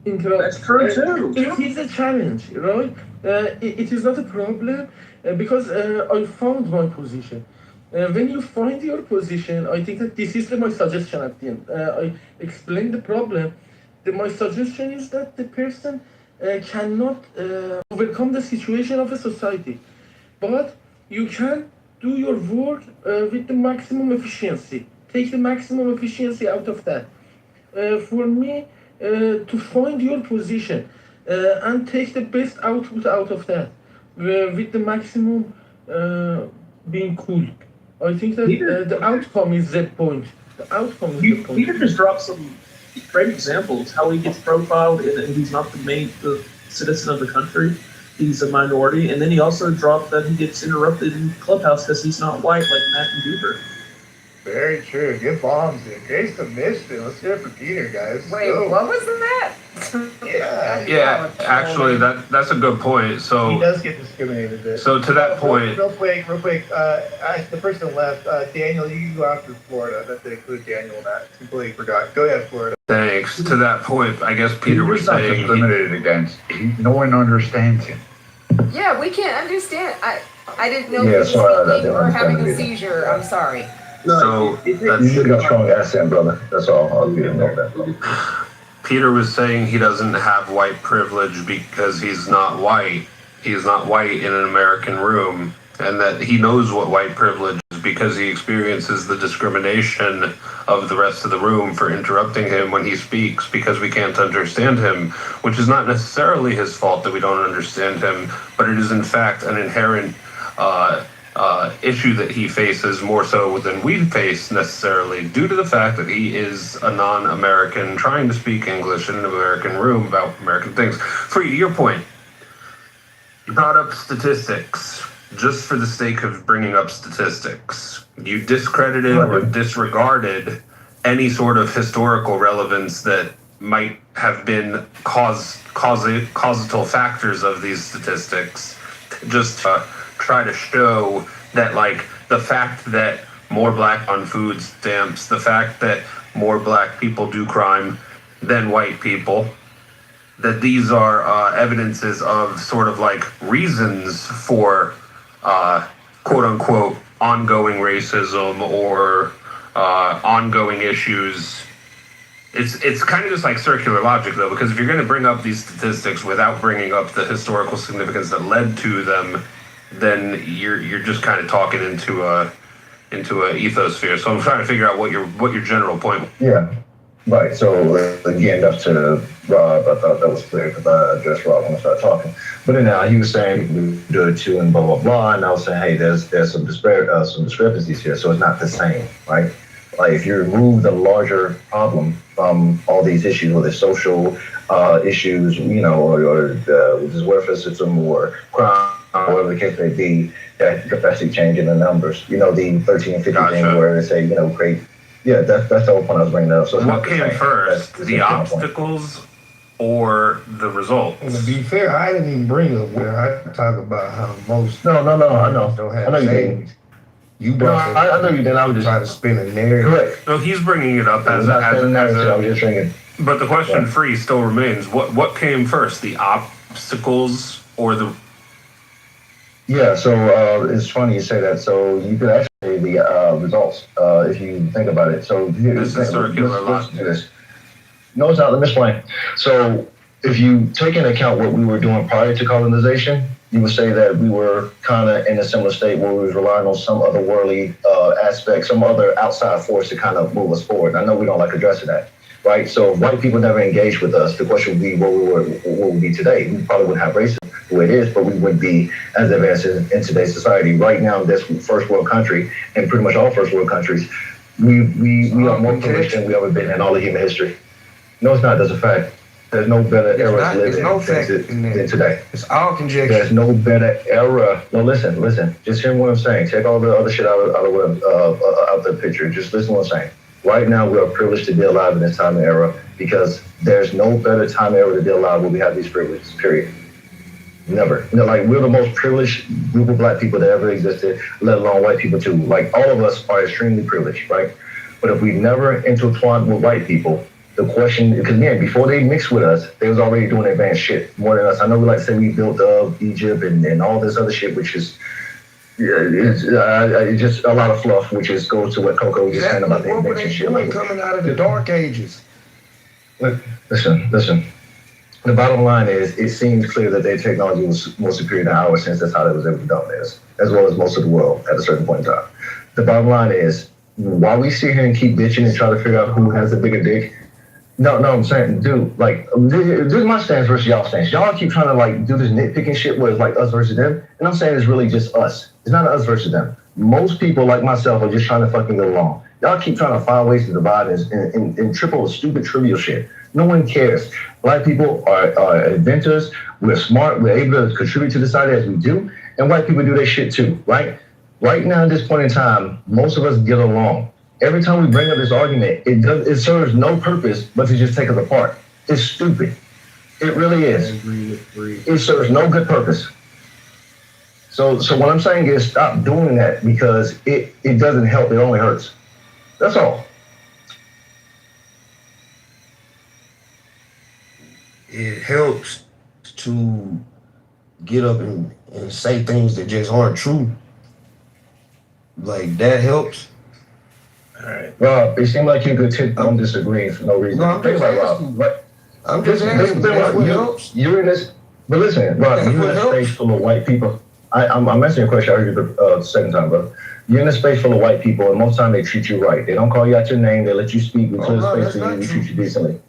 interrupts. That's true too. It is a challenge, right? It is not a problem because I found my position. When you find your position, I think that this is my suggestion at the end. I explained the problem. My suggestion is that the person cannot overcome the situation of a society, but you can do your work with the maximum efficiency. Take the maximum efficiency out of that. For me, to find your position and take the best output out of that with the maximum being cool. I think that the outcome is the point. The outcome is the point. Peter just dropped some great examples how he gets profiled and he's not the citizen of the country. He's a minority, and then he also dropped that he gets interrupted in Clubhouse because he's not white like Matt and Beaver. Very true. Get bombs in. Great submission. Let's hear it for Peter, guys. Wait, Go. what was that? Yeah, actually, that's a good point. He So, does get discriminated a bit. so to that point, Real quick. The person left. Daniel, you can go after Florida. That they include Daniel in that. Completely forgot. Go ahead, Florida. thanks. To that point, I guess Peter was He's not saying. discriminated against. No one understands him. Yeah, we can't understand. I didn't know Yeah, he was sorry, I speaking didn't or having a understand seizure. I'm sorry. So You should got strong accent, brother. That's all. I'll give you know that. Peter was saying he doesn't have white privilege because he's not white. He's not white in an American room, and that he knows what white privilege is because he experiences the discrimination of the rest of the room for interrupting him when he speaks because we can't understand him, which is not necessarily his fault that we don't understand him, but it is in fact an inherent issue that he faces more so than we face necessarily due to the fact that he is a non-American trying to speak English in an American room about American things. Free, to your point, you brought up statistics just for the sake of bringing up statistics. You discredited or disregarded any sort of historical relevance that might have been causatal factors of these statistics. Just try to show that, like, the fact that more black on food stamps, the fact that more black people do crime than white people, that these are evidences of sort of like reasons for quote unquote ongoing racism or ongoing issues. It's kind of just like circular logic though, because if you're going to bring up these statistics without bringing up the historical significance that led to them, then you're just kind of talking into a ethosphere. So I'm trying to figure out what your general point. Yeah, right. So again, up to Rob, I thought that was clear because I addressed Rob when I started talking. But then now he was saying we do it too and blah blah blah, and I was saying, hey, there's some discrepancies here, so it's not the same, right? Like if you remove the larger problem from all these issues, whether it's social issues, you know, or this welfare system or crime, whatever the case may be, that capacity change in the numbers. You know, the 13 and 50 thing where they say, you know, create. Yeah, that's the whole point I was bringing up. So it's What not the came same. first, That's the my point. obstacles or the results? And to be fair, I didn't even bring up where I talk about how most No, I know. don't I have know you didn't. savings. You brought it. I know you didn't. I was just try to spin a narrative. correct. No, he's bringing it up I was not saying narrative. I was just saying. but the question free still remains: what came first, the obstacles or the? Yeah, so it's funny you say that. So you could actually the results if you think about it. So This is circular let's do this. No, it's not. Let me explain. So if you take into account what we were doing prior to colonization, you would say that we were kind of in a similar state where we was relying on some other worldly aspect, some other outside force to kind of move us forward. And I know we don't like addressing that, right? So if white people never engaged with us, the question would be what would we be today? We probably wouldn't have racism the way it is, but we would be as advanced in today's society. Right now, in this first world country, and pretty much all first world countries, we are more privileged than we ever been in all of human history. No, it's not. That's a fact. There's no better era to live than today. It's all conjecture. There's no better era. No, listen. Just hear what I'm saying. Take all the other shit out of the picture. Just listen to what I'm saying. Right now, we are privileged to be alive in this time and era because there's no better time and era to be alive when we have these privileges, period. Never. Like, we're the most privileged group of black people that ever existed, let alone white people too. Like, all of us are extremely privileged, right? But if we never intertwined with white people, the question, because again, before they mixed with us, they was already doing advanced shit more than us. I know we like to say we built Egypt and all this other shit, which is it's just a lot of fluff, which is goes to what Coco was just saying about the invention shit. Like, coming out of the dark ages. Listen. The bottom line is, it seems clear that their technology was more superior than ours, since that's how it was ever done as well as most of the world at a certain point in time. The bottom line is, while we sit here and keep bitching and try to figure out who has the bigger dick, no, I'm saying, dude, like, this is my stance versus y'all stance. Y'all keep trying to, like, do this nitpicking shit where it's like us versus them, and I'm saying it's really just us. It's not us versus them. Most people like myself are just trying to fucking get along. Y'all keep trying to find ways to divide and triple stupid trivial shit. No one cares. Black people are inventors. We're smart. We're able to contribute to the society as we do, and white people do their shit too, right? Right now, at this point in time, most of us get along. Every time we bring up this argument, it serves no purpose but to just take us apart. It's stupid. It really is. It serves no good purpose. So what I'm saying is, stop doing that, because it doesn't help. It only hurts. That's all. It helps to get up and say things that just aren't true. Like, that helps. All right. Rob, it seemed like you could tip on disagreeing for no reason. No, I'm just asking. Rob, I'm just asking. That's what helps. You're in this, but listen, Rob, you're in a space full of white people. I'm answering your question. I heard you the second time, bro. You're in a space full of white people, and most of the time they treat you right. They don't call you out your name. They let you speak. We clear space for you. We treat you decently.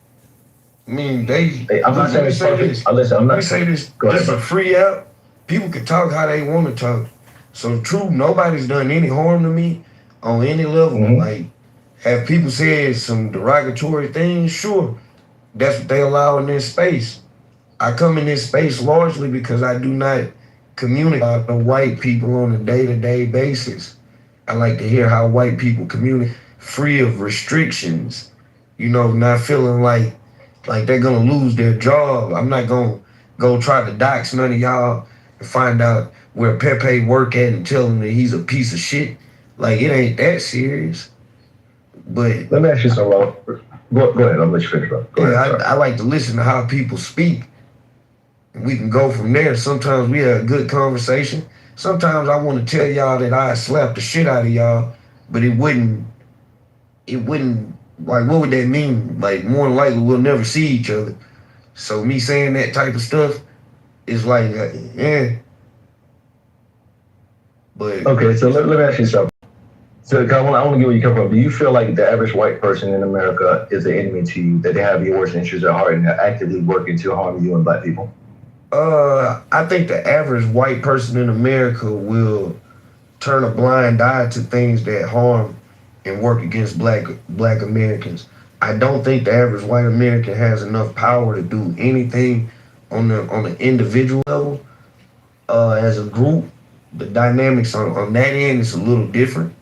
I mean, I'm not saying it's perfect. Listen, I'm not. Let me say this. Go ahead, This is a free app. People can talk how they want to talk. So true, nobody's done any harm to me on any level. Like, have people said some derogatory things? Sure. That's what they allow in this space. I come in this space largely because I do not communicate with white people on a day-to-day basis. I like to hear how white people communicate free of restrictions, not feeling like they're gonna lose their job. I'm not gonna go try to dox none of y'all and find out where Pepe work at and tell him that he's a piece of shit. Like, it ain't that serious. But let me ask you something, Rob. Go ahead, I'll let you finish, bro. I like to listen to how people speak. And we can go from there. Sometimes we have a good conversation. Sometimes I want to tell y'all that I slap the shit out of y'all, but it wouldn't, like, what would that mean? Like, more than likely, we'll never see each other. So me saying that type of stuff is like, yeah. But okay, so let me ask you something. So I want to get where you come from. Do you feel like the average white person in America is an enemy to you, that they have your worst interests at heart and they're actively working to harm you and black people? I think the average white person in America will turn a blind eye to things that harm and work against black Americans. I don't think the average white American has enough power to do anything on the individual level. As a group, the dynamics on that end is a little different.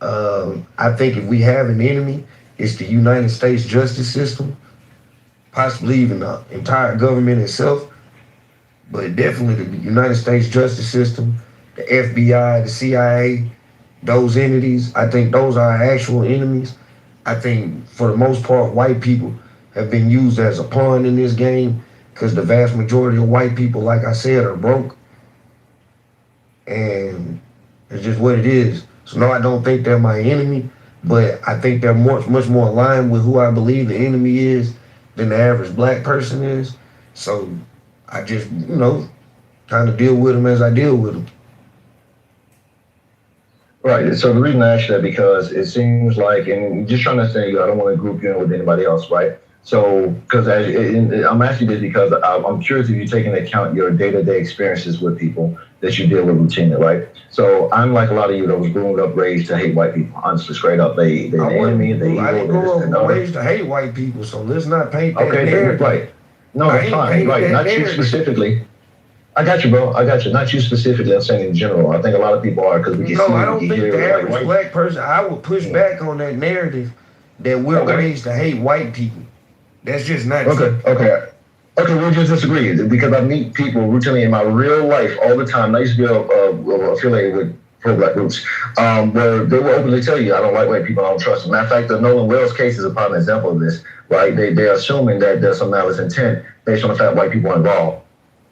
I think if we have an enemy, it's the United States justice system, possibly even the entire government itself, but definitely the United States justice system, the FBI, the CIA, those entities. I think those are our actual enemies. I think for the most part, white people have been used as a pawn in this game because the vast majority of white people, like I said, are broke. And it's just what it is. So no, I don't think they're my enemy, but I think they're much more aligned with who I believe the enemy is than the average black person is. So I just, kind of deal with them as I deal with them. Right. So the reason I ask you that, because it seems like, and just trying to say, I don't want to group you in with anybody else, right? So, because I'm asking this because I'm curious if you take into account your day-to-day experiences with people that you deal with routinely, right? So I'm like a lot of you that was growing up raised to hate white people, honestly, straight up. They the enemy, they evil. I didn't grow up raised to hate white people, so let's not paint that narrative. Right. No, that's fine. Right, not you specifically. I got you, bro. I got you. Not you specifically. I'm saying in general. I think a lot of people are because we can see. No, I don't think hear, the average like, black person. I would push back on that narrative that we're raised to hate white people. That's just not true. Okay, we'll just disagree because I meet people routinely in my real life all the time. I used to be affiliated with pro-black groups where they will openly tell you, I don't like white people, I don't trust them. Matter of fact, the Nolan Wells case is a prime example of this, right? They're assuming that there's some malice intent based on the fact white people are involved.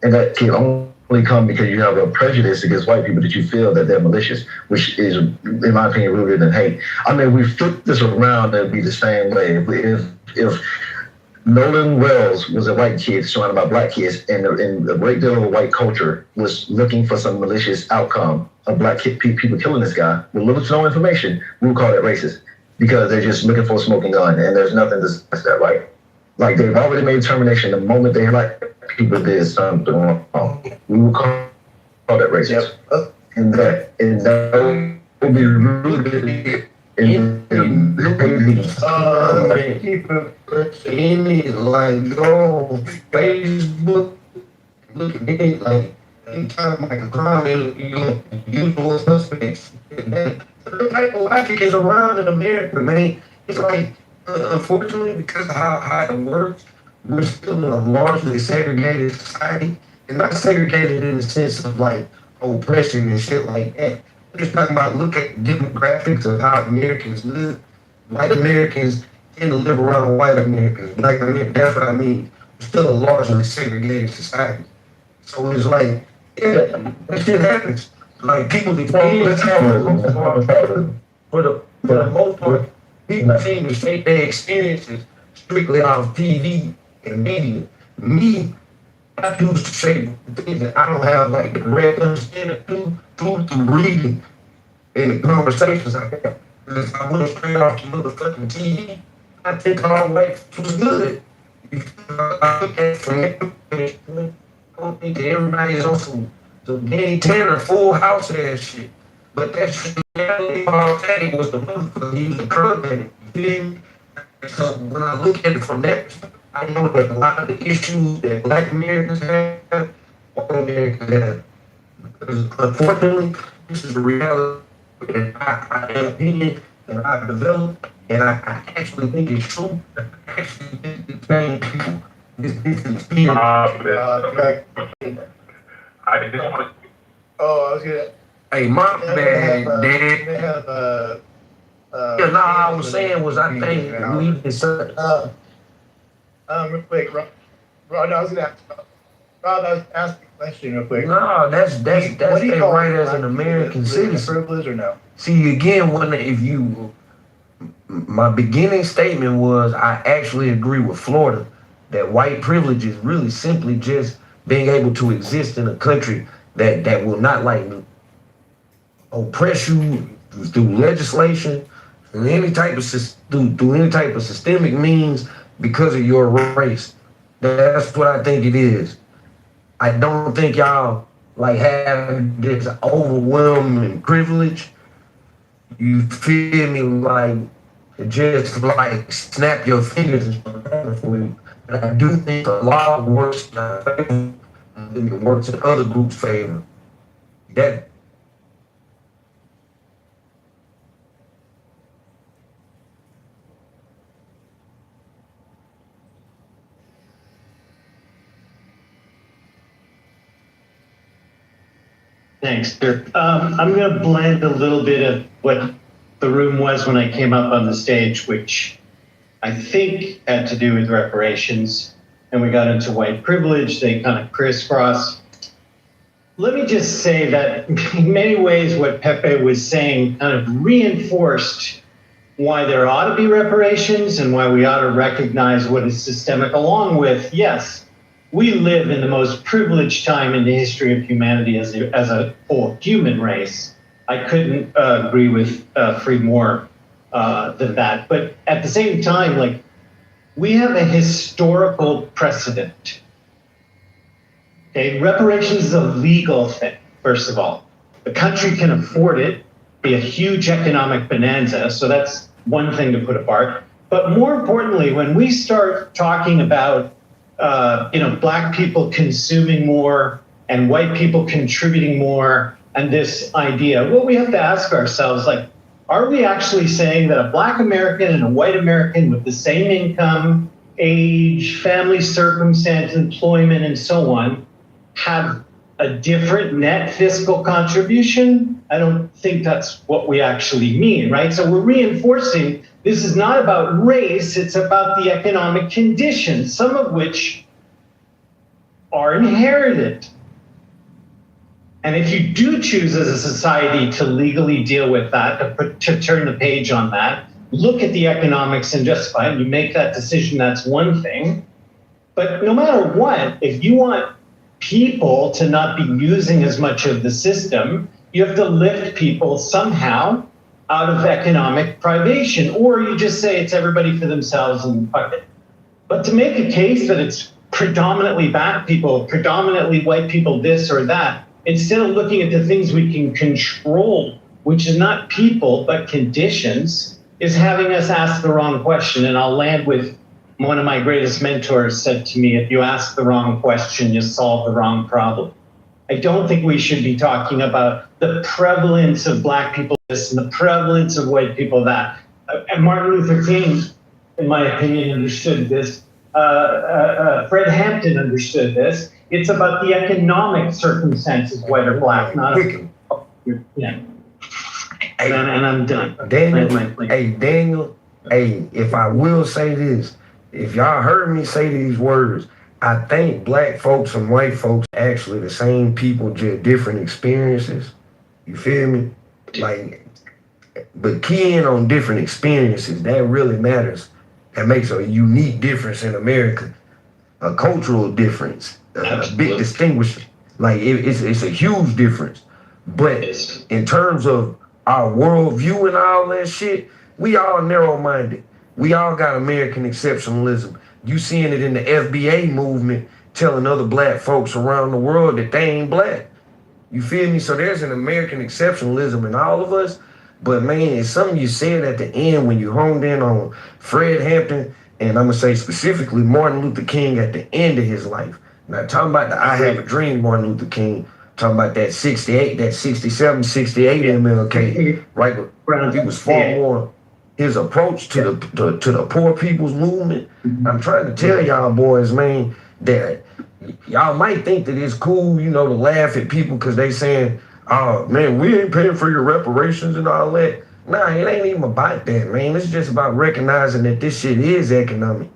And that can only come because you have a prejudice against white people that you feel that they're malicious, which is, in my opinion, rooted in hate. I mean, we flip this around, it'd be the same way. If Nolan Wells was a white kid surrounded by black kids, and a great deal of white culture was looking for some malicious outcome of black people killing this guy with little to no information, we would call that racist because they're just looking for a smoking gun, and there's nothing to stop that, right? Like they've already made a determination the moment they like people did something wrong, we would call that racist. Yep. And that would be rooted in any like go Facebook, look at it like anytime like a crime, usual suspects. The type of life is around in America, man. It's like unfortunately because of how it works, we're still in a largely segregated society, and not segregated in the sense of like oppression and shit like that. We're just talking about look at demographics of how Americans live. White Americans tend to live around white Americans. Black Americans, that's what I mean. We're still a largely segregated society. So it's like, yeah, that shit happens. Like people for the most part, people seem to shape their experiences strictly off TV and media. Me, I choose to shape things that I don't have like the direct understanding through reading and the conversations I have. If I went straight off the motherfucking TV, I think all white was good. I look at it from that perspective, I don't think that everybody is on some Danny Tanner full house ass shit. But that's reality. Paul Taddy was the motherfucker. He was a drug addict. You feel me? So when I look at it from that perspective, I know that a lot of the issues that black Americans have, white Americans have. Because unfortunately, this is the reality that I have opinion that I've developed, and I actually think it's true. I actually think the same people. This is fear. I was gonna. Hey, my bad, Dad. I was saying was I think we decided. Real quick, Rob, I was gonna ask a question real quick. No, that's their right as an American citizen. Privilege or no? See again, my beginning statement was I actually agree with Florida that white privilege is really simply just being able to exist in a country that will not like oppress you through legislation, through any type of systemic means because of your race. That's what I think it is. I don't think y'all like have this overwhelming privilege. You feel me? Like just like snap your fingers and stuff for you. But I do think the law works in our favor and it works in other groups' favor. That Thanks, sir. I'm going to blend a little bit of what the room was when I came up on the stage, which I think had to do with reparations, and we got into white privilege. They kind of crisscross. Let me just say that in many ways what Pepe was saying kind of reinforced why there ought to be reparations and why we ought to recognize what is systemic, along with, yes, we live in the most privileged time in the history of humanity as a whole human race. I couldn't agree with Freed more than that. But at the same time, like, we have a historical precedent. Okay, reparations is a legal thing, first of all. The country can afford it, be a huge economic bonanza, so that's one thing to put apart. But more importantly, when we start talking about black people consuming more and white people contributing more, and this idea, well, we have to ask ourselves, like, are we actually saying that a black American and a white American with the same income, age, family circumstance, employment, and so on, have a different net fiscal contribution? I don't think that's what we actually mean, right? So we're reinforcing this is not about race, it's about the economic conditions, some of which are inherited. And if you do choose as a society to legally deal with that, to turn the page on that, look at the economics and justify it, you make that decision, that's one thing. But no matter what, if you want people to not be using as much of the system, you have to lift people somehow out of economic privation, or you just say it's everybody for themselves and fuck it. But to make a case that it's predominantly black people, predominantly white people, this or that, instead of looking at the things we can control, which is not people, but conditions, is having us ask the wrong question. And I'll land with one of my greatest mentors said to me, if you ask the wrong question, you solve the wrong problem. I don't think we should be talking about the prevalence of black people this and the prevalence of white people that. And Martin Luther King, in my opinion, understood this. Fred Hampton understood this. It's about the economic circumstances, white or black, not yeah. And I'm done. Daniel, if I will say this, if y'all heard me say these words, I think black folks and white folks are actually the same people, just different experiences. You feel me? Like, but keying on different experiences, that really matters. That makes a unique difference in America, a cultural difference, a big distinguisher. Like it's a huge difference. But in terms of our worldview and all that shit, we all narrow-minded. We all got American exceptionalism. You seeing it in the FBA movement, telling other black folks around the world that they ain't black. You feel me? So there's an American exceptionalism in all of us. But man, it's something you said at the end when you honed in on Fred Hampton, and I'm gonna say specifically Martin Luther King at the end of his life. Now talking about the I Have a Dream Martin Luther King, talking about that 68, that 67, 68 MLK, right? He was far more his approach to the poor people's movement. I'm trying to tell y'all boys, man, that y'all might think that it's cool, you know, to laugh at people because they saying, oh man, we ain't paying for your reparations and all that. Nah, it ain't even about that, man. It's just about recognizing that this shit is economic.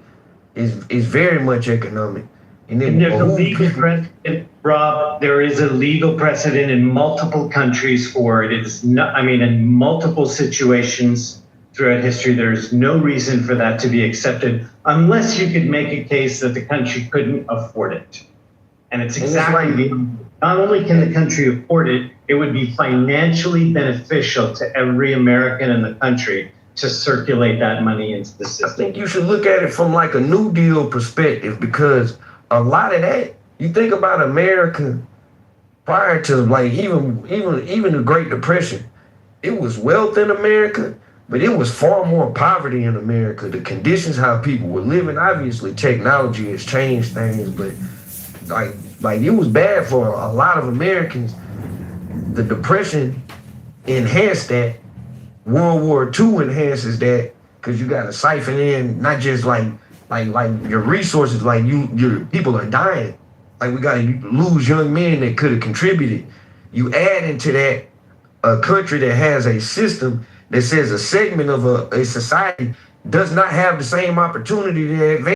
It's very much economic. And there's a legal precedent, Rob. There is a legal precedent in multiple countries for it. It's not, I mean, in multiple situations throughout history, there's no reason for that to be accepted unless you could make a case that the country couldn't afford it. And it's exactly, not only can the country afford it, it would be financially beneficial to every American in the country to circulate that money into the system. I think you should look at it from like a New Deal perspective, because a lot of that, you think about America prior to like even the Great Depression, it was wealth in America, but it was far more poverty in America. The conditions how people were living, obviously technology has changed things, but like it was bad for a lot of Americans. The Depression enhanced that. World War II enhances that, because you got to siphon in not just like your resources, like your people are dying. Like we got to lose young men that could have contributed. You add into that a country that has a system that says a segment of a society does not have the same opportunity to advance.